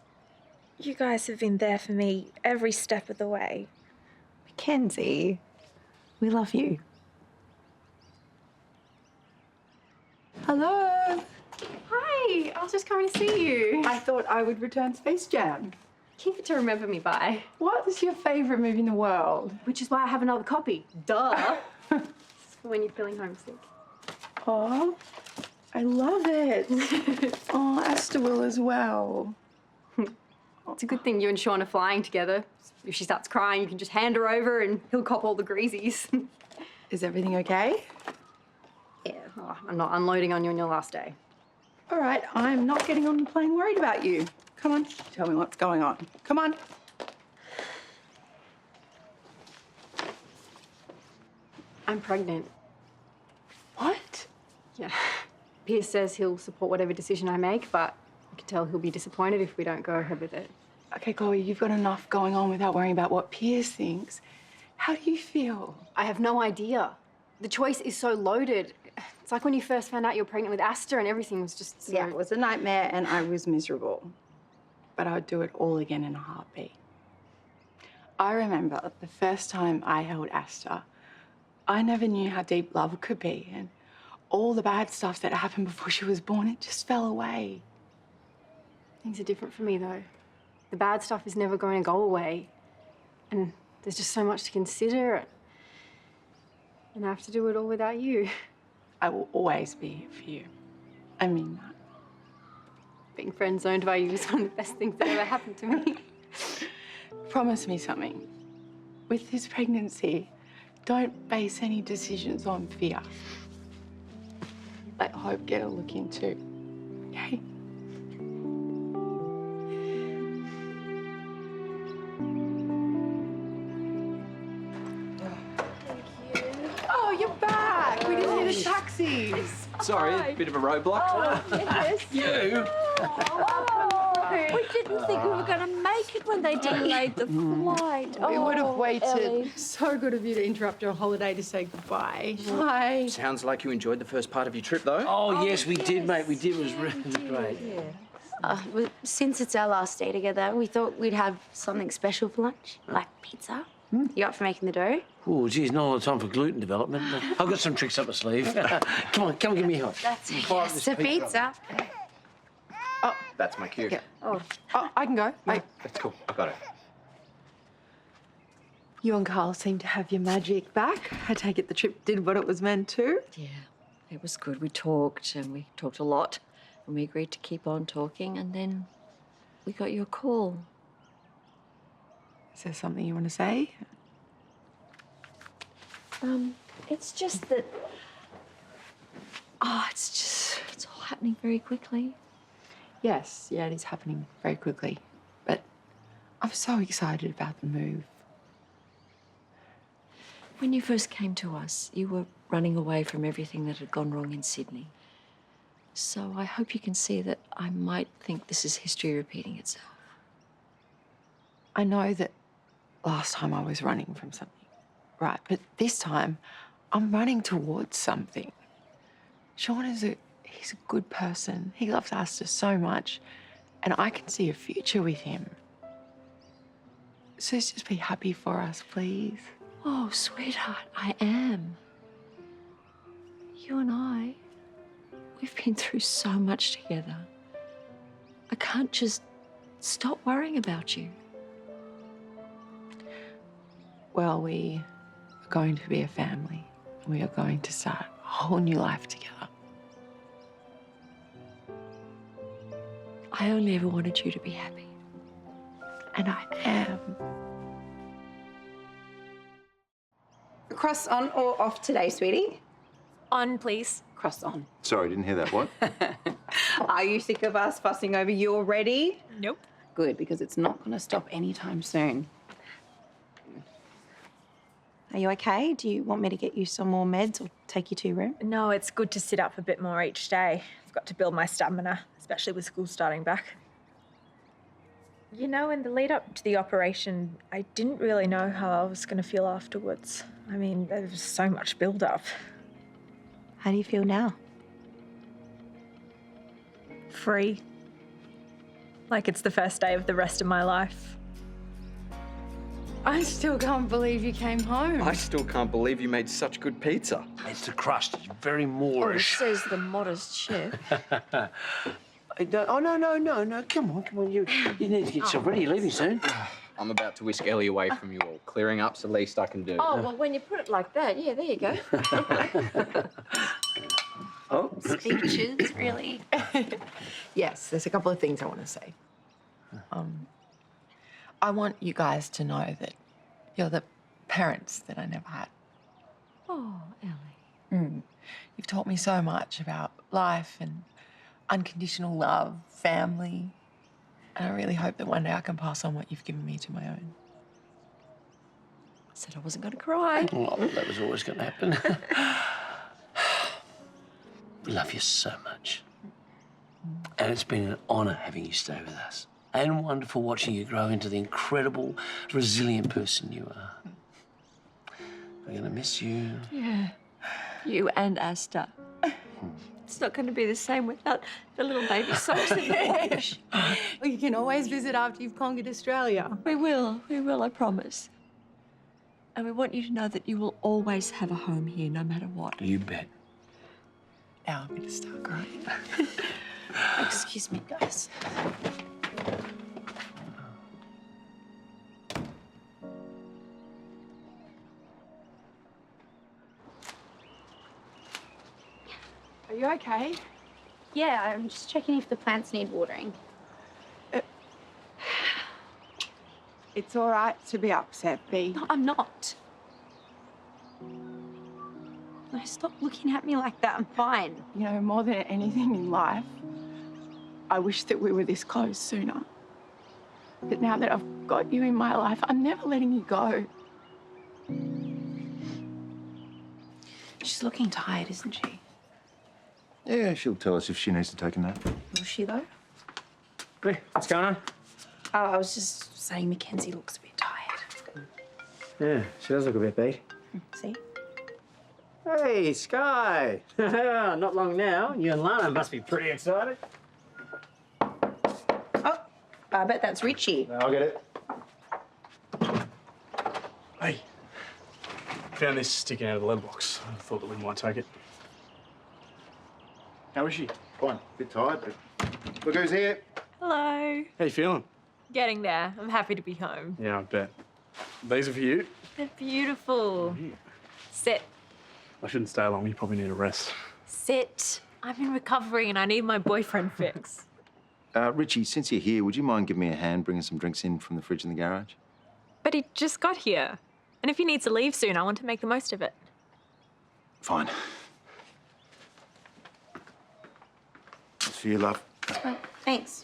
you guys have been there for me every step of the way. Mackenzie, we love you. Hello. Hi, I was just coming to see you. I thought I would return Space Jam. Keep it to remember me by. What is your favourite movie in the world? Which is why I have another copy. Duh. It's for when you're feeling homesick. Oh, I love it. Oh, Asta will as well. It's a good thing you and Sean are flying together. If she starts crying, you can just hand her over and he'll cop all the greasies. Is everything okay? Yeah, I'm not unloading on you on your last day. All right, I'm not getting on the plane worried about you. Come on, tell me what's going on. Come on. I'm pregnant. What? Yeah. Pierce says he'll support whatever decision I make, but I can tell he'll be disappointed if we don't go ahead with it. Okay, Chloe, you've got enough going on without worrying about what Pierce thinks. How do you feel? I have no idea. The choice is so loaded. It's like when you first found out you were pregnant with Asta and everything was just so... Yeah, it was a nightmare and I was miserable. But I'd do it all again in a heartbeat. I remember the first time I held Asta, I never knew how deep love could be, and all the bad stuff that happened before she was born, it just fell away. Things are different for me, though. The bad stuff is never going to go away. And there's just so much to consider. And I have to do it all without you. I will always be here for you. I mean that. Being friend-zoned by you is one of the best things that ever happened to me. Promise me something. With this pregnancy, don't base any decisions on fear. Let hope get a look in too, okay? Oh, you're back. We didn't need a taxi. Sorry, a bit of a roadblock. Oh, yes. You. We didn't think we were going to make it when they delayed the flight. We would have waited. Ellie. So good of you to interrupt your holiday to say goodbye. Hi. Sounds like you enjoyed the first part of your trip, though. Oh, yes, we did, mate. We did. It was really great. Well, since it's our last day together, we thought we'd have something special for lunch, like pizza. You up for making the dough? Oh, geez, not all the time for gluten development. I've got some tricks up my sleeve. Come on, give me a hot. That's Fire up yes, this a pizza. That's my cue. Yeah. Oh, I can go. Wait. That's cool. I got it. You and Karl seem to have your magic back. I take it the trip did what it was meant to. Yeah, it was good. We talked, and we talked a lot, and we agreed to keep on talking, and then we got your call. Is there something you want to say? It's just that... Oh, it's all happening very quickly. Yes, yeah, it is happening very quickly. But I'm so excited about the move. When you first came to us, you were running away from everything that had gone wrong in Sydney. So I hope you can see that I might think this is history repeating itself. I know that last time I was running from something, right? But this time, I'm running towards something. Sean he's a good person. He loves Asta so much, and I can see a future with him. So just be happy for us, please. Oh, sweetheart, I am. You and I, we've been through so much together. I can't just stop worrying about you. Well, we are going to be a family. We are going to start a whole new life together. I only ever wanted you to be happy. And I am. Cross on or off today, sweetie? On, please. Cross on. Sorry, didn't hear that. What? Are you sick of us fussing over you already? Nope. Good, because it's not going to stop anytime soon. Are you okay? Do you want me to get you some more meds or take you to your room? No, it's good to sit up a bit more each day. I've got to build my stamina, especially with school starting back. You know, in the lead up to the operation, I didn't really know how I was going to feel afterwards. I mean, there was so much build-up. How do you feel now? Free. Like it's the first day of the rest of my life. I still can't believe you came home. I still can't believe you made such good pizza. It's the crust. It's very Oh, Moorish. says the modest chef. Oh, no. Come on. You need to get yourself ready. You're leaving soon. I'm about to whisk Ellie away from you all. Clearing up's the least I can do. Oh, well, when you put it like that, yeah, there you go. Oh. Speeches, really? Yes, there's a couple of things I want to say. I want you guys to know that you're the parents that I never had. Oh, Ellie. You've taught me so much about life and unconditional love, family. And I really hope that one day I can pass on what you've given me to my own. I said I wasn't going to cry. Oh, that was always going to happen. We love you so much. And it's been an honour having you stay with us. And wonderful watching you grow into the incredible, resilient person you are. We're going to miss you. Yeah. You and Asta. It's not going to be the same without the little baby socks in the wash. Well, you can always visit after you've conquered Australia. We will, I promise. And we want you to know that you will always have a home here, no matter what. You bet. Now I'm going to start crying. Excuse me, guys. Are you okay? Yeah, I'm just checking if the plants need watering. It's all right to be upset, Bea. No, I'm not. No, stop looking at me like that. I'm fine. You know, more than anything in life, I wish that we were this close sooner. But now that I've got you in my life, I'm never letting you go. She's looking tired, isn't she? Yeah, she'll tell us if she needs to take a nap. Will she, though? Hey, what's going on? Oh, I was just saying Mackenzie looks a bit tired. Yeah, she does look a bit beat. See? Hey, Sky! Not long now. You and Lana must be pretty excited. Oh, I bet that's Richie. I'll get it. Hey, found this sticking out of the letterbox. I thought that we might take it. How is she? Fine. Bit tired, but look who's here. Hello. How you feeling? Getting there. I'm happy to be home. Yeah, I bet. These are for you. They're beautiful. Sit. I shouldn't stay long. You probably need a rest. Sit. I'm in recovery and I need my boyfriend fix. Richie, since you're here, would you mind giving me a hand bringing some drinks in from the fridge in the garage? But he just got here. And if he needs to leave soon, I want to make the most of it. Fine. That's for you, love. Oh, thanks.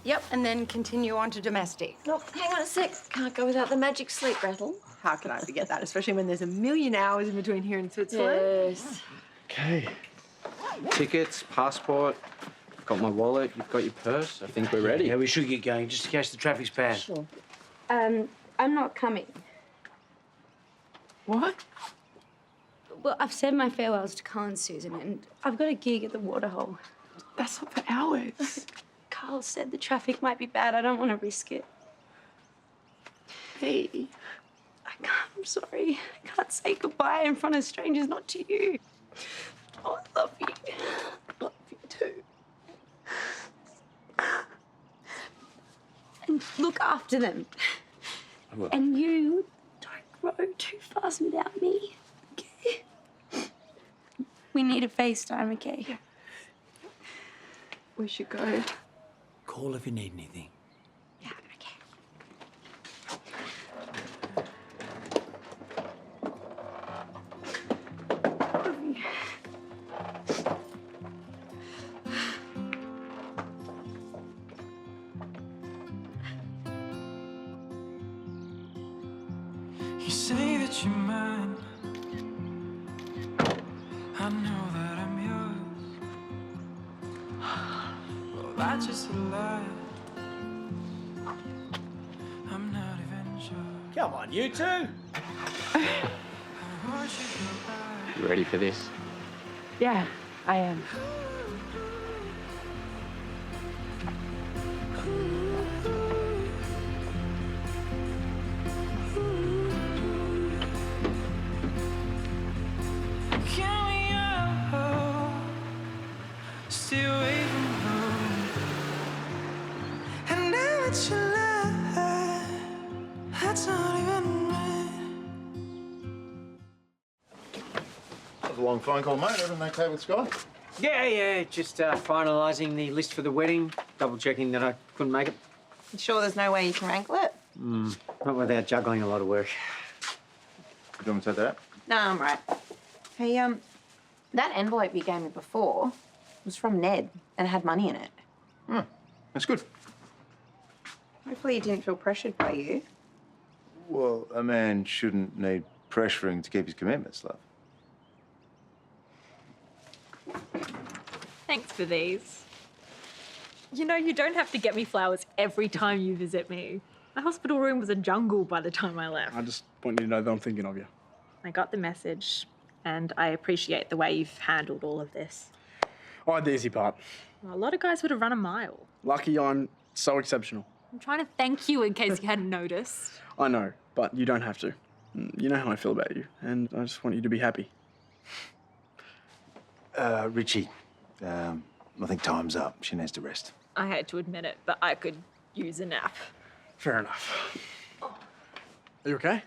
Yep, and then continue on to domestic. Look, hang on a sec. Can't go without the magic sleep rattle. How can I forget that, especially when there's a million hours in between here and Switzerland? Yes. Okay. Tickets, passport. I've got my wallet. You've got your purse. I think we're ready. Yeah, we should get going, just in case the traffic's bad. Sure. I'm not coming. What? Well, I've said my farewells to Karl and Susan, and I've got a gig at the Waterhole. That's not for hours. Karl said the traffic might be bad. I don't want to risk it. Hey. I can't. I'm sorry. I can't say goodbye in front of strangers, not to you. Oh, I love you. I love you too. And look after them. I will. And you don't grow too fast without me. Okay? We need a FaceTime, okay? Yeah. We should go. Call if you need anything. Yeah, okay. You say that you're mine. I know that I'm yours. Well, that's just a lie. I'm not even sure. Come on, you two. You ready for this? Yeah, I am. Can we all stay away from home? And now that you lie, that's not even right. That was a long phone call, mate. Everything okay with Scott? Yeah, just finalising the list for the wedding, double-checking that I couldn't make it. You sure there's no way you can wrangle it? Not without juggling a lot of work. You want me to take that? No, I'm right. Hey, that envelope you gave me before was from Ned and had money in it. That's good. Hopefully he didn't feel pressured by you. Well, a man shouldn't need pressuring to keep his commitments, love. Thanks for these. You know, you don't have to get me flowers every time you visit me. My hospital room was a jungle by the time I left. I just want you to know that I'm thinking of you. I got the message, and I appreciate the way you've handled all of this. I had the easy part. A lot of guys would have run a mile. Lucky I'm so exceptional. I'm trying to thank you in case you hadn't noticed. I know, but you don't have to. You know how I feel about you, and I just want you to be happy. Richie, I think time's up. She needs to rest. I hate to admit it, but I could use a nap. Fair enough. Are you okay?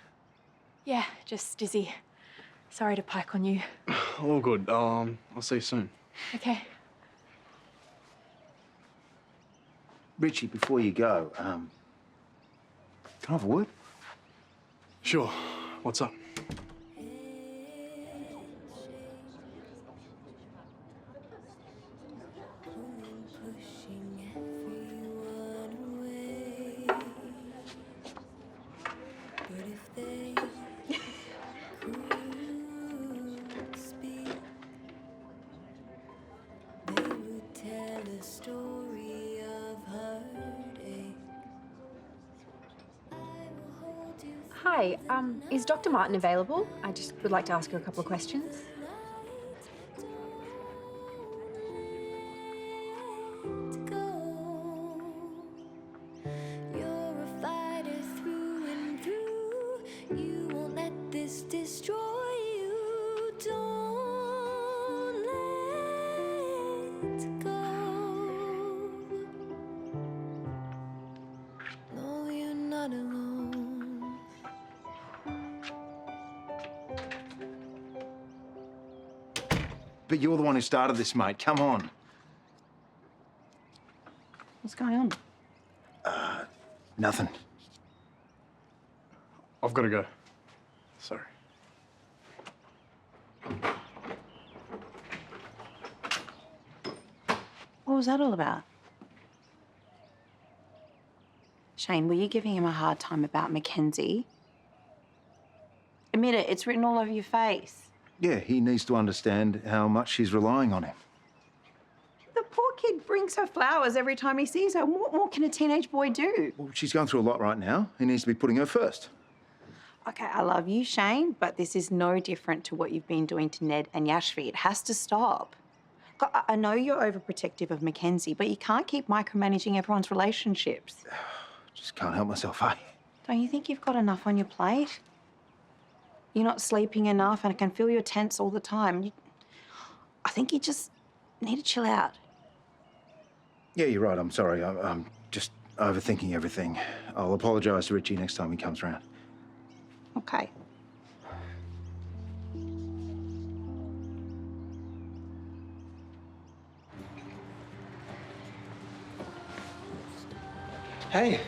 Yeah, just dizzy. Sorry to pike on you. All good. I'll see you soon. Okay. Richie, before you go, can I have a word? Sure. What's up? Hi, is Dr. Martin available? I just would like to ask her a couple of questions. You're But you're the one who started this, mate. Come on. What's going on? Nothing. I've got to go. Sorry. What was that all about? Shane, were you giving him a hard time about Mackenzie? Admit it, it's written all over your face. Yeah, he needs to understand how much she's relying on him. The poor kid brings her flowers every time he sees her. What more can a teenage boy do? Well, she's going through a lot right now. He needs to be putting her first. Okay, I love you, Shane, but this is no different to what you've been doing to Ned and Yashvi. It has to stop. God, I know you're overprotective of Mackenzie, but you can't keep micromanaging everyone's relationships. Just can't help myself, eh? Don't you think you've got enough on your plate? You're not sleeping enough, and I can feel you're tense all the time. I think you just need to chill out. Yeah, you're right. I'm sorry. I'm just overthinking everything. I'll apologise to Richie next time he comes round. Okay. Hey,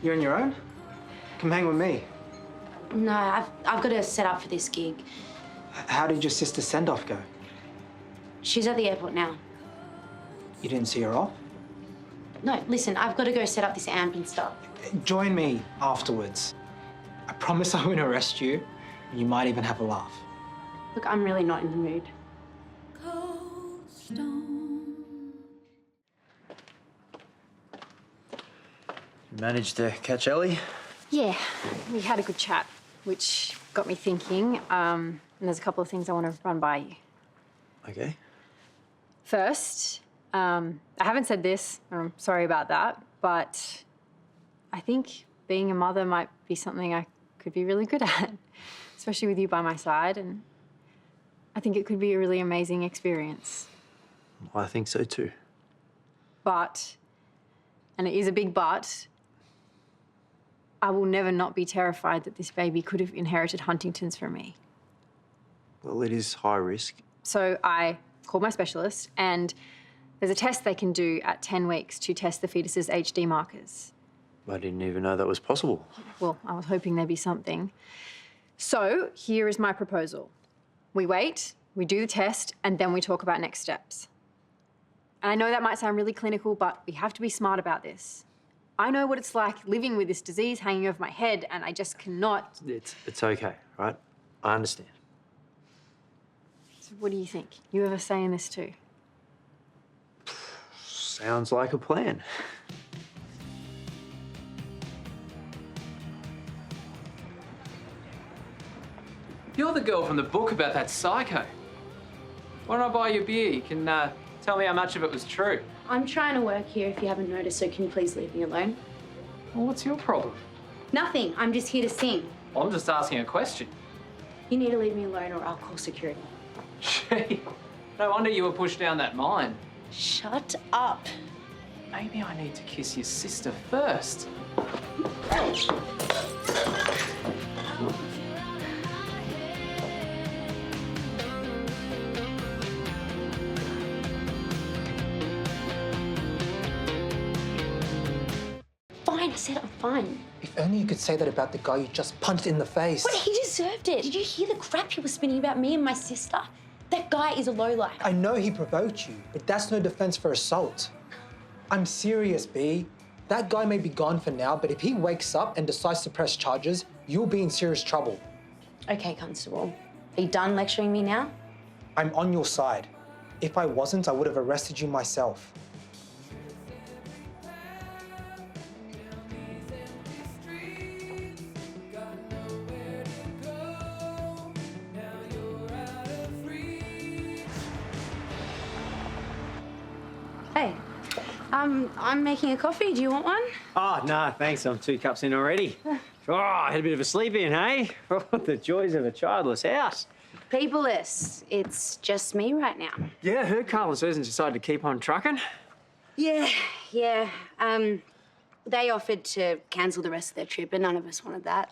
you on your own? Come hang with me. No, I've got to set up for this gig. How did your sister's send-off go? She's at the airport now. You didn't see her off? No, listen, I've got to go set up this amp and stuff. Join me afterwards. I promise I won't arrest you, and you might even have a laugh. Look, I'm really not in the mood. Managed to catch Ellie? Yeah, we had a good chat, which got me thinking. And there's a couple of things I want to run by you. Okay. First, I haven't said this, and I'm sorry about that, but I think being a mother might be something I could be really good at, especially with you by my side, and I think it could be a really amazing experience. I think so too. But, and it is a big but, I will never not be terrified that this baby could have inherited Huntington's from me. Well, it is high risk. So I called my specialist, and there's a test they can do at 10 weeks to test the fetus's HD markers. I didn't even know that was possible. Well, I was hoping there'd be something. So here is my proposal. We wait, we do the test, and then we talk about next steps. And I know that might sound really clinical, but we have to be smart about this. I know what it's like living with this disease hanging over my head, and I just cannot... It's okay, right? I understand. So what do you think? You have a say in this too? Sounds like a plan. You're the girl from the book about that psycho. Why don't I buy you a beer? You can tell me how much of it was true. I'm trying to work here, if you haven't noticed, so can you please leave me alone? Well, what's your problem? Nothing. I'm just here to sing. I'm just asking a question. You need to leave me alone or I'll call security. Gee, no wonder you were pushed down that mine. Shut up. Maybe I need to kiss your sister first. Fine, I said I'm fine. If only you could say that about the guy you just punched in the face. But he deserved it. Did you hear the crap he was spinning about me and my sister? That guy is a lowlife. I know he provoked you, but that's no defense for assault. I'm serious, B. That guy may be gone for now, but if he wakes up and decides to press charges, you'll be in serious trouble. Okay, Constable. Are you done lecturing me now? I'm on your side. If I wasn't, I would have arrested you myself. Hey, I'm making a coffee. Do you want one? Oh, no, thanks. I'm 2 cups in already. Oh, I had a bit of a sleep in, hey? Oh, the joys of a childless house. Peopleless. It's just me right now. Yeah, I heard Karl and Susan decided to keep on trucking. Yeah. They offered to cancel the rest of their trip, but none of us wanted that.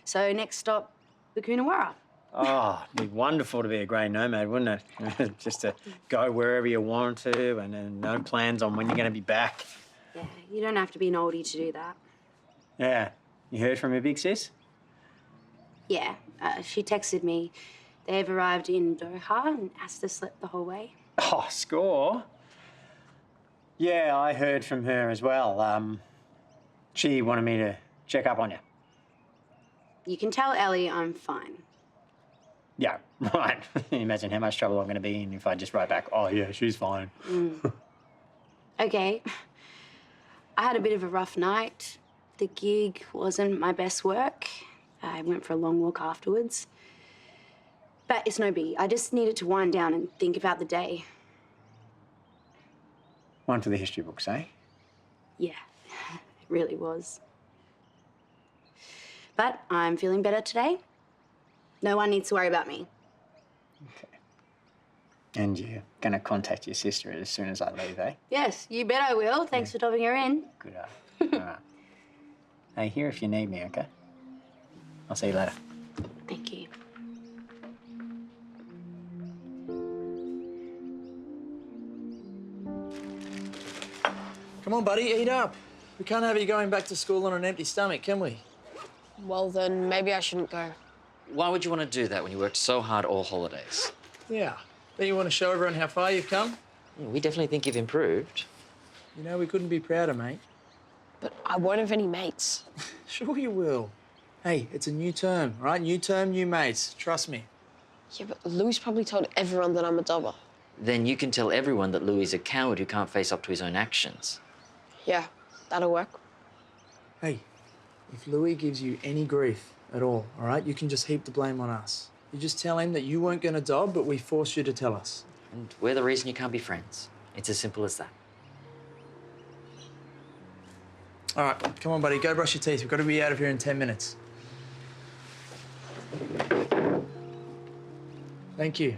So next stop, the Coonawarra. Oh, it'd be wonderful to be a grey nomad, wouldn't it? Just to go wherever you want to and then no plans on when you're going to be back. Yeah, you don't have to be an oldie to do that. Yeah. You heard from your big sis? Yeah, she texted me. They've arrived in Doha and Asta slept the whole way. Oh, score. Yeah, I heard from her as well. She wanted me to check up on you. You can tell Ellie I'm fine. Yeah, right. Imagine how much trouble I'm going to be in if I just write back, oh, yeah, she's fine. Okay. I had a bit of a rough night. The gig wasn't my best work. I went for a long walk afterwards. But it's no biggie. I just needed to wind down and think about the day. One for the history books, eh? Yeah, it really was. But I'm feeling better today. No one needs to worry about me. And you're going to contact your sister as soon as I leave, eh? Yes, you bet I will. Thanks for topping her in. Good. All right. Hey, here if you need me, okay? I'll see you later. Thank you. Come on, buddy, eat up. We can't have you going back to school on an empty stomach, can we? Well, then maybe I shouldn't go. Why would you want to do that when you worked so hard all holidays? Yeah. Don't you want to show everyone how far you've come? Yeah, we definitely think you've improved. You know, we couldn't be prouder, mate. But I won't have any mates. Sure you will. Hey, it's a new term, right? New term, new mates. Trust me. Yeah, but Louis probably told everyone that I'm a dobber. Then you can tell everyone that Louis is a coward who can't face up to his own actions. Yeah, that'll work. Hey, if Louis gives you any grief at all right, you can just heap the blame on us. You just tell him that you weren't going to dob, but we forced you to tell us. And we're the reason you can't be friends. It's as simple as that. All right, come on, buddy, go brush your teeth. We've got to be out of here in 10 minutes. Thank you.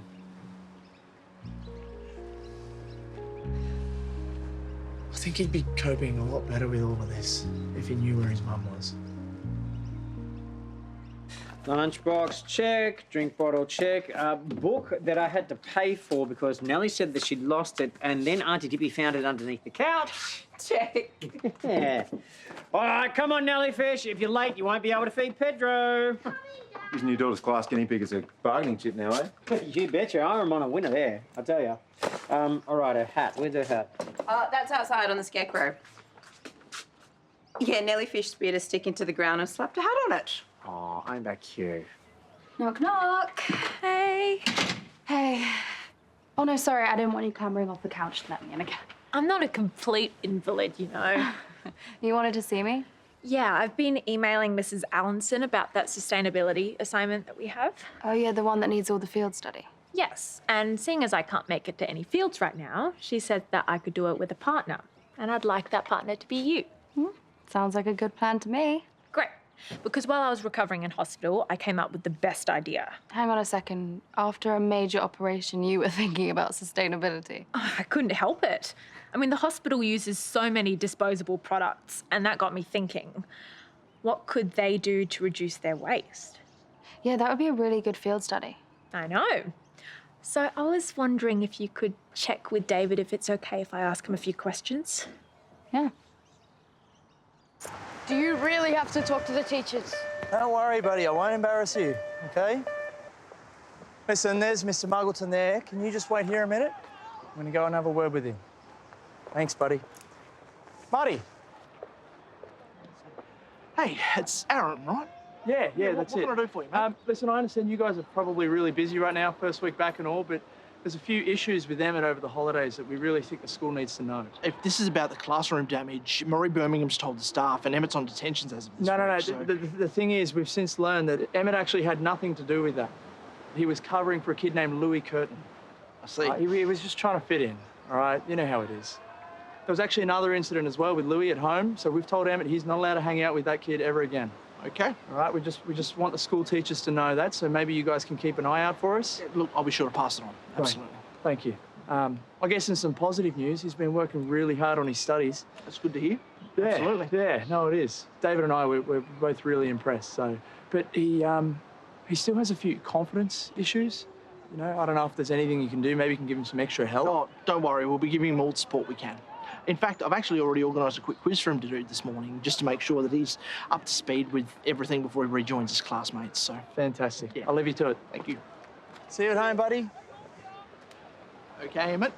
I think he'd be coping a lot better with all of this if he knew where his mum was. Lunchbox, check. Drink bottle, check. Book that I had to pay for because Nellie said that she'd lost it and then Auntie Dipi found it underneath the couch. Check. Yeah. All right, come on, Nellie Fish. If you're late, you won't be able to feed Pedro. Using your daughter's class guinea pig as a bargaining chip now, eh? You betcha. I'm on a winner there, I tell you. All right, her hat. Where's her hat? That's outside on the scarecrow. Yeah, Nellie Fish speared a stick into the ground and slapped a hat on it. Oh, ain't that cute? Knock, knock. Hey. Hey. Oh, no, sorry. I didn't want you clambering off the couch to let me in again. I'm not a complete invalid, you know. You wanted to see me? Yeah, I've been emailing Mrs. Allinson about that sustainability assignment that we have. Oh, yeah, the one that needs all the field study. Yes, and seeing as I can't make it to any fields right now, she said that I could do it with a partner, and I'd like that partner to be you. Sounds like a good plan to me. Great, because while I was recovering in hospital, I came up with the best idea. Hang on a second. After a major operation, you were thinking about sustainability. Oh, I couldn't help it. I mean, the hospital uses so many disposable products, and that got me thinking, what could they do to reduce their waste? Yeah, that would be a really good field study. I know. So I was wondering if you could check with DaVvid if it's okay if I ask him a few questions. Yeah. Do you really have to talk to the teachers? Don't worry, buddy. I won't embarrass you, okay? Listen, there's Mr. Muggleton there. Can you just wait here a minute? I'm going to go and have a word with him. Thanks, buddy. Marty. Hey, it's Aaron, right? Yeah, that's it. What can I do for you, mate? Listen, I understand you guys are probably really busy right now, first week back and all, but there's a few issues with Emmett over the holidays that we really think the school needs to know. If this is about the classroom damage, Murray Birmingham's told the staff and Emmett's on detentions as of this No. week, so... The thing is, we've since learned that Emmett actually had nothing to do with that. He was covering for a kid named Louis Curtin. I see. He was just trying to fit in, all right? You know how it is. There was actually another incident as well with Louis at home, so we've told Emmett he's not allowed to hang out with that kid ever again. Okay. All right, we just want the school teachers to know that, so maybe you guys can keep an eye out for us. Yeah, look, I'll be sure to pass it on. Absolutely. Thank you. I guess in some positive news, he's been working really hard on his studies. That's good to hear. Yeah, Absolutely. Yeah, no, it is. DaVvid and I, we're both really impressed, so... But he he still has a few confidence issues. You know, I don't know if there's anything you can do. Maybe you can give him some extra help. Oh, don't worry. We'll be giving him all the support we can. In fact, I've actually already organised a quick quiz for him to do this morning, just to make sure that he's up to speed with everything before he rejoins his classmates. So fantastic. Yeah. I'll leave you to it. Thank you. See you at home, buddy. Okay, Emmett?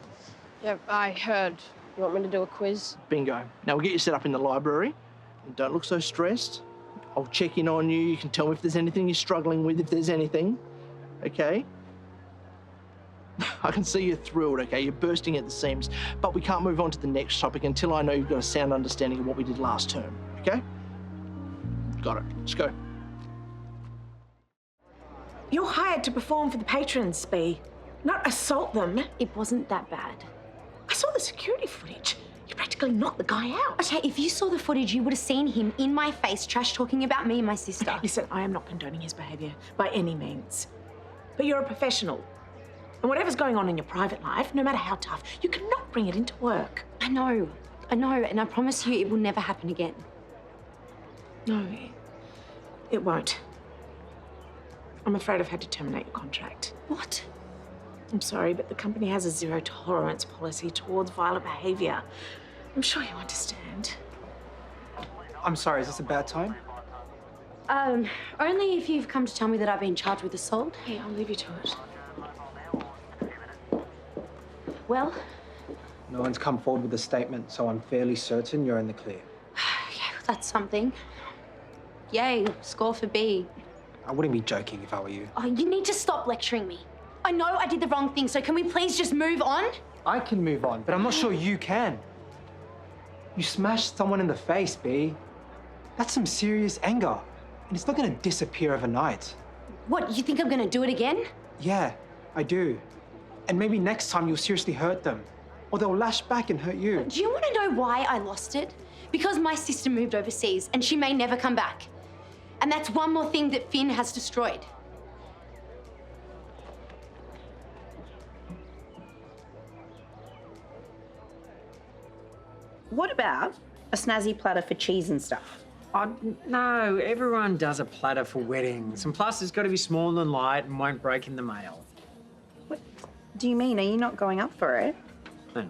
Yeah, I heard. You want me to do a quiz? Bingo. Now we'll get you set up in the library. And don't look so stressed. I'll check in on you. You can tell me if there's anything you're struggling with, if there's anything. Okay? I can see you're thrilled, okay? You're bursting at the seams. But we can't move on to the next topic until I know you've got a sound understanding of what we did last term, okay? Got it. Let's go. You're hired to perform for the patrons, Bea, not assault them. It wasn't that bad. I saw the security footage. You practically knocked the guy out. Okay, if you saw the footage, you would have seen him in my face trash talking about me and my sister. Listen, I am not condoning his behaviour by any means. But you're a professional. And whatever's going on in your private life, no matter how tough, you cannot bring it into work. I know, and I promise you it will never happen again. No, it won't. I'm afraid I've had to terminate your contract. What? I'm sorry, but the company has a zero tolerance policy towards violent behaviour. I'm sure you understand. I'm sorry, is this a bad time? Only if you've come to tell me that I've been charged with assault. Hey, I'll leave you to it. Well? No one's come forward with a statement, so I'm fairly certain you're in the clear. Okay, well, that's something. Yay, score for B. I wouldn't be joking if I were you. Oh, you need to stop lecturing me. I know I did the wrong thing, so can we please just move on? I can move on, but I'm not sure you can. You smashed someone in the face, B. That's some serious anger, and it's not gonna disappear overnight. What, you think I'm gonna do it again? Yeah, I do. And maybe next time you'll seriously hurt them, or they'll lash back and hurt you. Do you want to know why I lost it? Because my sister moved overseas, and she may never come back. And that's one more thing that Finn has destroyed. What about a snazzy platter for cheese and stuff? Oh, no, everyone does a platter for weddings. And plus, it's got to be small and light and won't break in the mail. What do you mean? Are you not going up for it? No.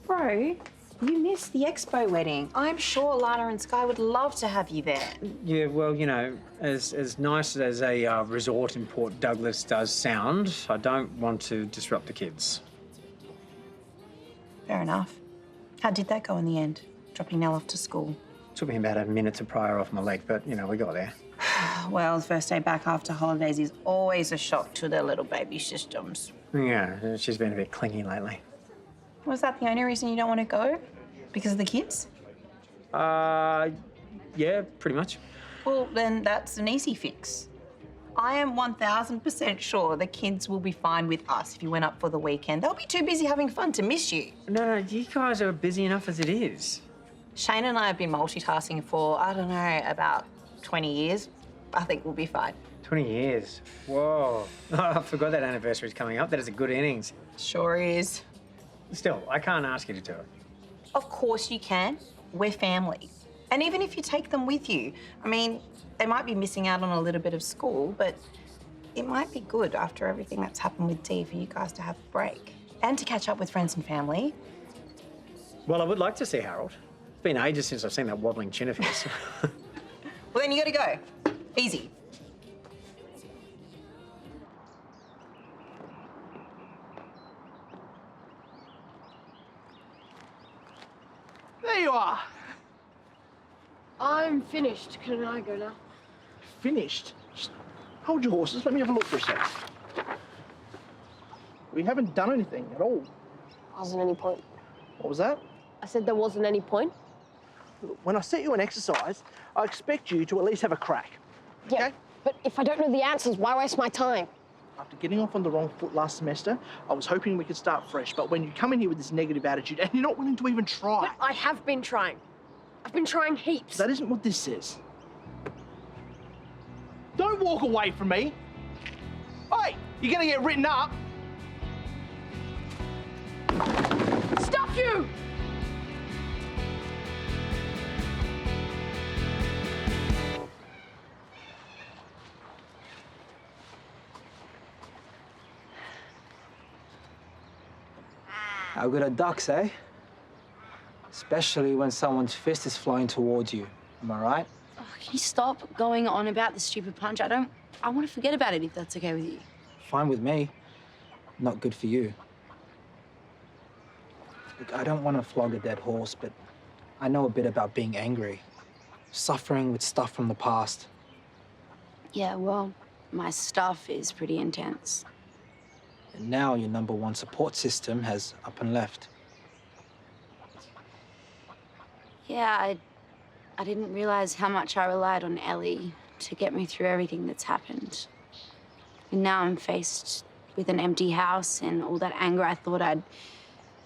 Bro, you missed the expo wedding. I'm sure Lana and Sky would love to have you there. Yeah, well, you know, as nice as a resort in Port Douglas does sound, I don't want to disrupt the kids. Fair enough. How did that go in the end? Dropping Nell off to school? Took me about a minute to pry her off my leg, but, you know, we got there. Well, the first day back after holidays is always a shock to their little baby systems. Yeah, she's been a bit clingy lately. Was that the only reason you don't want to go? Because of the kids? Yeah, pretty much. Well, then that's an easy fix. I am 1000% sure the kids will be fine with us if you went up for the weekend. They'll be too busy having fun to miss you. No, you guys are busy enough as it is. Shane and I have been multitasking for, I don't know, about 20 years. I think we'll be fine. 20 years. Whoa. I forgot that anniversary's coming up. That is a good innings. Sure is. Still, I can't ask you to do it. Of course you can. We're family. And even if you take them with you, I mean, they might be missing out on a little bit of school, but it might be good after everything that's happened with Dee for you guys to have a break and to catch up with friends and family. Well, I would like to see Harold. It's been ages since I've seen that waddling chin of his. Well, then you gotta go. Easy. There you are. I'm finished. Can I go now? Finished? Just hold your horses. Let me have a look for a sec. We haven't done anything at all. Wasn't any point. What was that? I said there wasn't any point. When I set you an exercise, I expect you to at least have a crack. Yeah, okay? But if I don't know the answers, why waste my time? After getting off on the wrong foot last semester, I was hoping we could start fresh. But when you come in here with this negative attitude and you're not willing to even try... But I have been trying. I've been trying heaps. That isn't what this says. Don't walk away from me. Hey, you're gonna get written up. Stop you! How good are ducks, eh? Especially when someone's fist is flying towards you. Am I right? Oh, can you stop going on about the stupid punch? I want to forget about it if that's okay with you. Fine with me. Not good for you. Look, I don't want to flog a dead horse, but I know a bit about being angry. Suffering with stuff from the past. Yeah, well, my stuff is pretty intense. And now your #1 support system has up and left. Yeah, I didn't realize how much I relied on Ellie to get me through everything that's happened. And now I'm faced with an empty house, and all that anger I thought I'd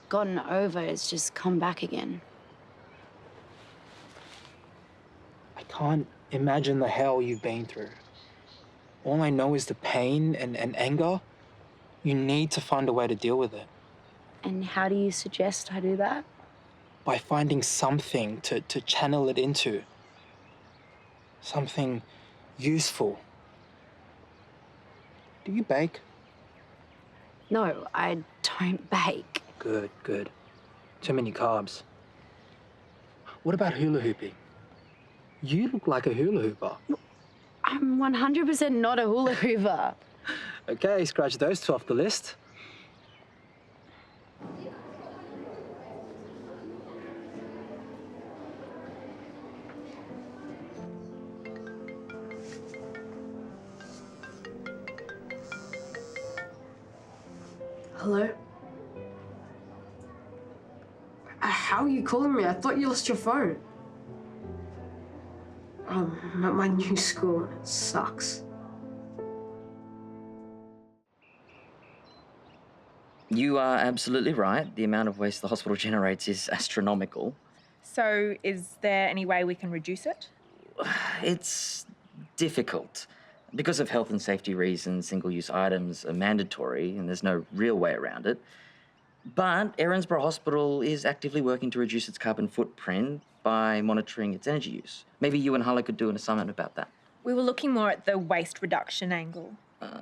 gotten over has just come back again. I can't imagine the hell you've been through. All I know is the pain and anger. You need to find a way to deal with it. And how do you suggest I do that? By finding something to channel it into. Something useful. Do you bake? No, I don't bake. Good, good. Too many carbs. What about hula hooping? You look like a hula hooper. I'm 100% not a hula hooper. Okay, scratch those 2 off the list. Hello? How are you calling me? I thought you lost your phone. I'm at my new school and it sucks. You are absolutely right. The amount of waste the hospital generates is astronomical. So is there any way we can reduce it? It's difficult. Because of health and safety reasons, single-use items are mandatory and there's no real way around it. But Erinsborough Hospital is actively working to reduce its carbon footprint by monitoring its energy use. Maybe you and Hala could do an assignment about that. We were looking more at the waste reduction angle.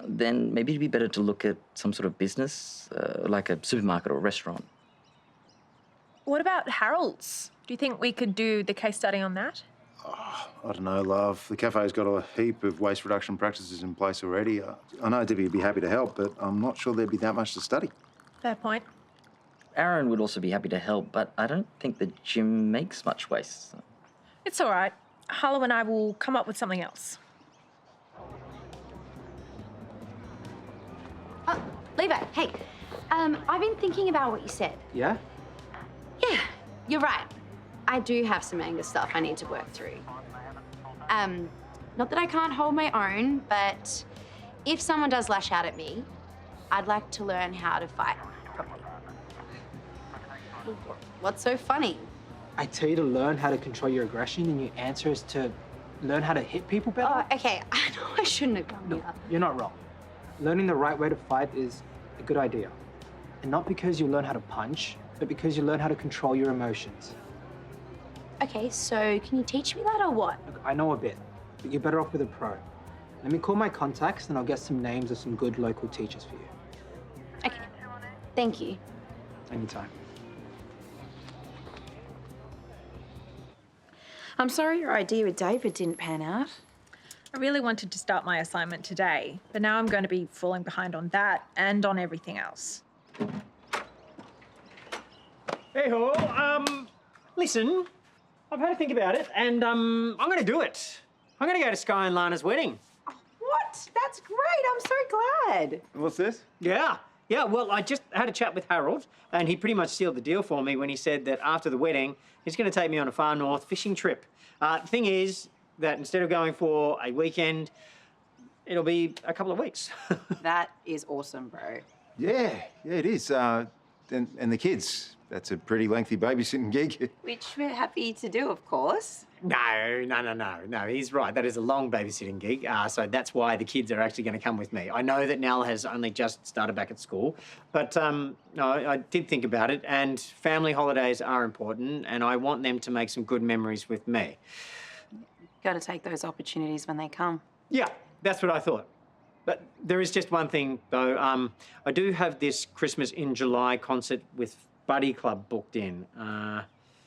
Then maybe it'd be better to look at some sort of business, like a supermarket or a restaurant. What about Harold's? Do you think we could do the case study on that? I don't know, love. The cafe's got a heap of waste reduction practices in place already. I know Dipi would be happy to help, but I'm not sure there'd be that much to study. Fair point. Aaron would also be happy to help, but I don't think the gym makes much waste. It's all right. Harlow and I will come up with something else. Levi, hey, I've been thinking about what you said. Yeah? Yeah, you're right. I do have some anger stuff I need to work through. Not that I can't hold my own, but if someone does lash out at me, I'd like to learn how to fight properly. What's so funny? I tell you to learn how to control your aggression, and your answer is to learn how to hit people better? Oh, okay, I know I shouldn't have come here. You're not wrong. Learning the right way to fight is a good idea. And not because you learn how to punch, but because you learn how to control your emotions. Okay, so can you teach me that or what? Look, I know a bit, but you're better off with a pro. Let me call my contacts and I'll get some names of some good local teachers for you. Okay, thank you. Anytime. I'm sorry your idea with DaVvid didn't pan out. I really wanted to start my assignment today, but now I'm going to be falling behind on that and on everything else. Hey-ho, listen, I've had to think about it, and I'm going to do it. I'm going to go to Sky and Lana's wedding. What? That's great. I'm so glad. What's this? Yeah, well, I just had a chat with Harold, and he pretty much sealed the deal for me when he said that after the wedding, he's going to take me on a far north fishing trip. Thing is that instead of going for a weekend, it'll be a couple of weeks. That is awesome, bro. Yeah, it is. And the kids, that's a pretty lengthy babysitting gig. Which we're happy to do, of course. No, he's right. That is a long babysitting gig, so that's why the kids are actually going to come with me. I know that Nell has only just started back at school, but no, I did think about it, and family holidays are important, and I want them to make some good memories with me. Got to take those opportunities when they come. Yeah, that's what I thought. But there is just one thing, though. I do have this Christmas in July concert with buddy club booked in.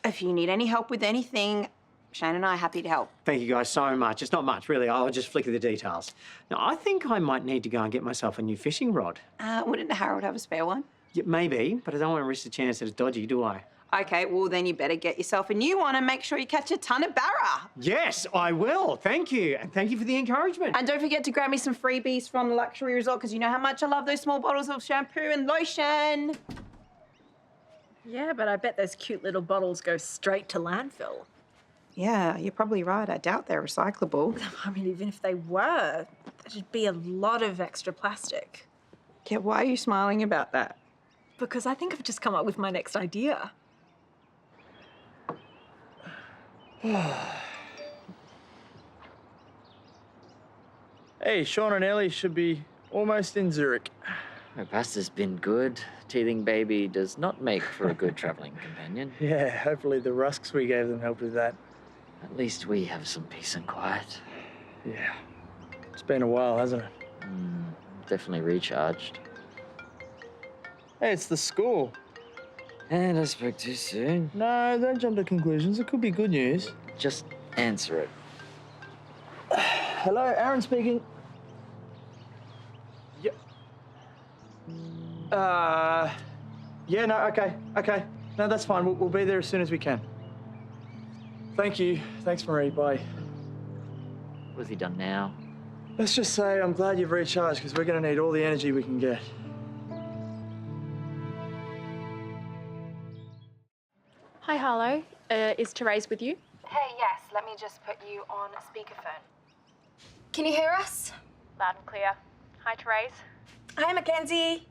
If you need any help with anything, Shane and I are happy to help. Thank you guys so much. It's not much, really. I'll just flicker the details. Now, I think I might need to go and get myself a new fishing rod. Wouldn't Harold have a spare one? Yeah, maybe, but I don't want to risk the chance that it's dodgy, do I? Okay, well, then you better get yourself a new one and make sure you catch a ton of barra. Yes, I will. Thank you. And thank you for the encouragement. And don't forget to grab me some freebies from the luxury resort because you know how much I love those small bottles of shampoo and lotion. Yeah, but I bet those cute little bottles go straight to landfill. Yeah, you're probably right. I doubt they're recyclable. I mean, even if they were, there'd be a lot of extra plastic. Yeah, why are you smiling about that? Because I think I've just come up with my next idea. Hey, Sean and Ellie should be almost in Zurich. My pasta's been good. Teething baby does not make for a good travelling companion. Yeah, hopefully the rusks we gave them helped with that. At least we have some peace and quiet. Yeah. It's been a while, hasn't it? Definitely recharged. Hey, it's the school. And I spoke too soon. No, don't jump to conclusions. It could be good news. Just answer it. Hello, Aaron speaking. Yeah. Yeah, no, okay. No, that's fine. We'll be there as soon as we can. Thank you. Thanks, Marie. Bye. What have you done now? Let's just say I'm glad you've recharged because we're going to need all the energy we can get. Hi, Harlow. Is Terese with you? Hey, yes. Let me just put you on speakerphone. Can you hear us? Loud and clear. Hi, Terese. Hi, Mackenzie.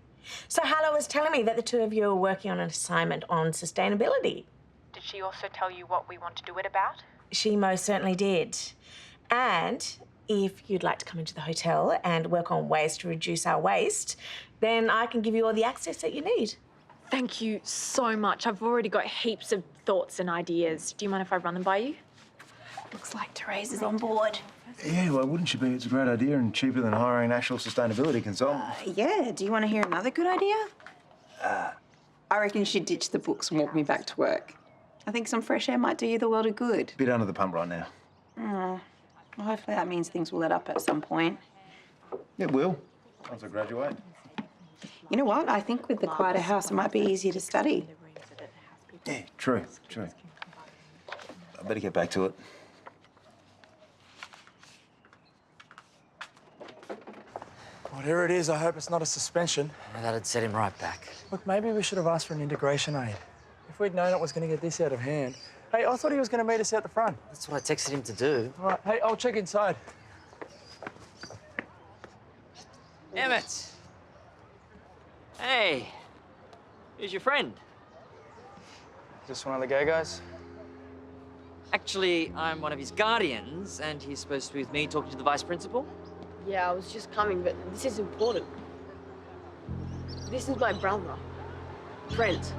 So Harlow was telling me that the two of you are working on an assignment on sustainability. Did she also tell you what we want to do it about? She most certainly did. And if you'd like to come into the hotel and work on ways to reduce our waste, then I can give you all the access that you need. Thank you so much. I've already got heaps of thoughts and ideas. Do you mind if I run them by you? Looks like Terese is on board. Yeah, well, wouldn't you be? It's a great idea and cheaper than hiring an actual sustainability consultant. Yeah, do you want to hear another good idea? I reckon you should ditch the books and walk me back to work. I think some fresh air might do you the world of good. Bit under the pump right now. Well, hopefully that means things will let up at some point. It will, once I graduate. You know what? I think with the quieter house, it might be easier to study. Yeah, true. I better get back to it. Whatever it is, I hope it's not a suspension. Yeah, that'd set him right back. Look, maybe we should have asked for an integration aid. If we'd known it was going to get this out of hand. Hey, I thought he was going to meet us out the front. That's what I texted him to do. All right, hey, I'll check inside. Emmett! Hey! Who's your friend? Just one of the gay guys? Actually, I'm one of his guardians, and he's supposed to be with me talking to the vice principal. Yeah, I was just coming, but this is important. This is my brother, Brent.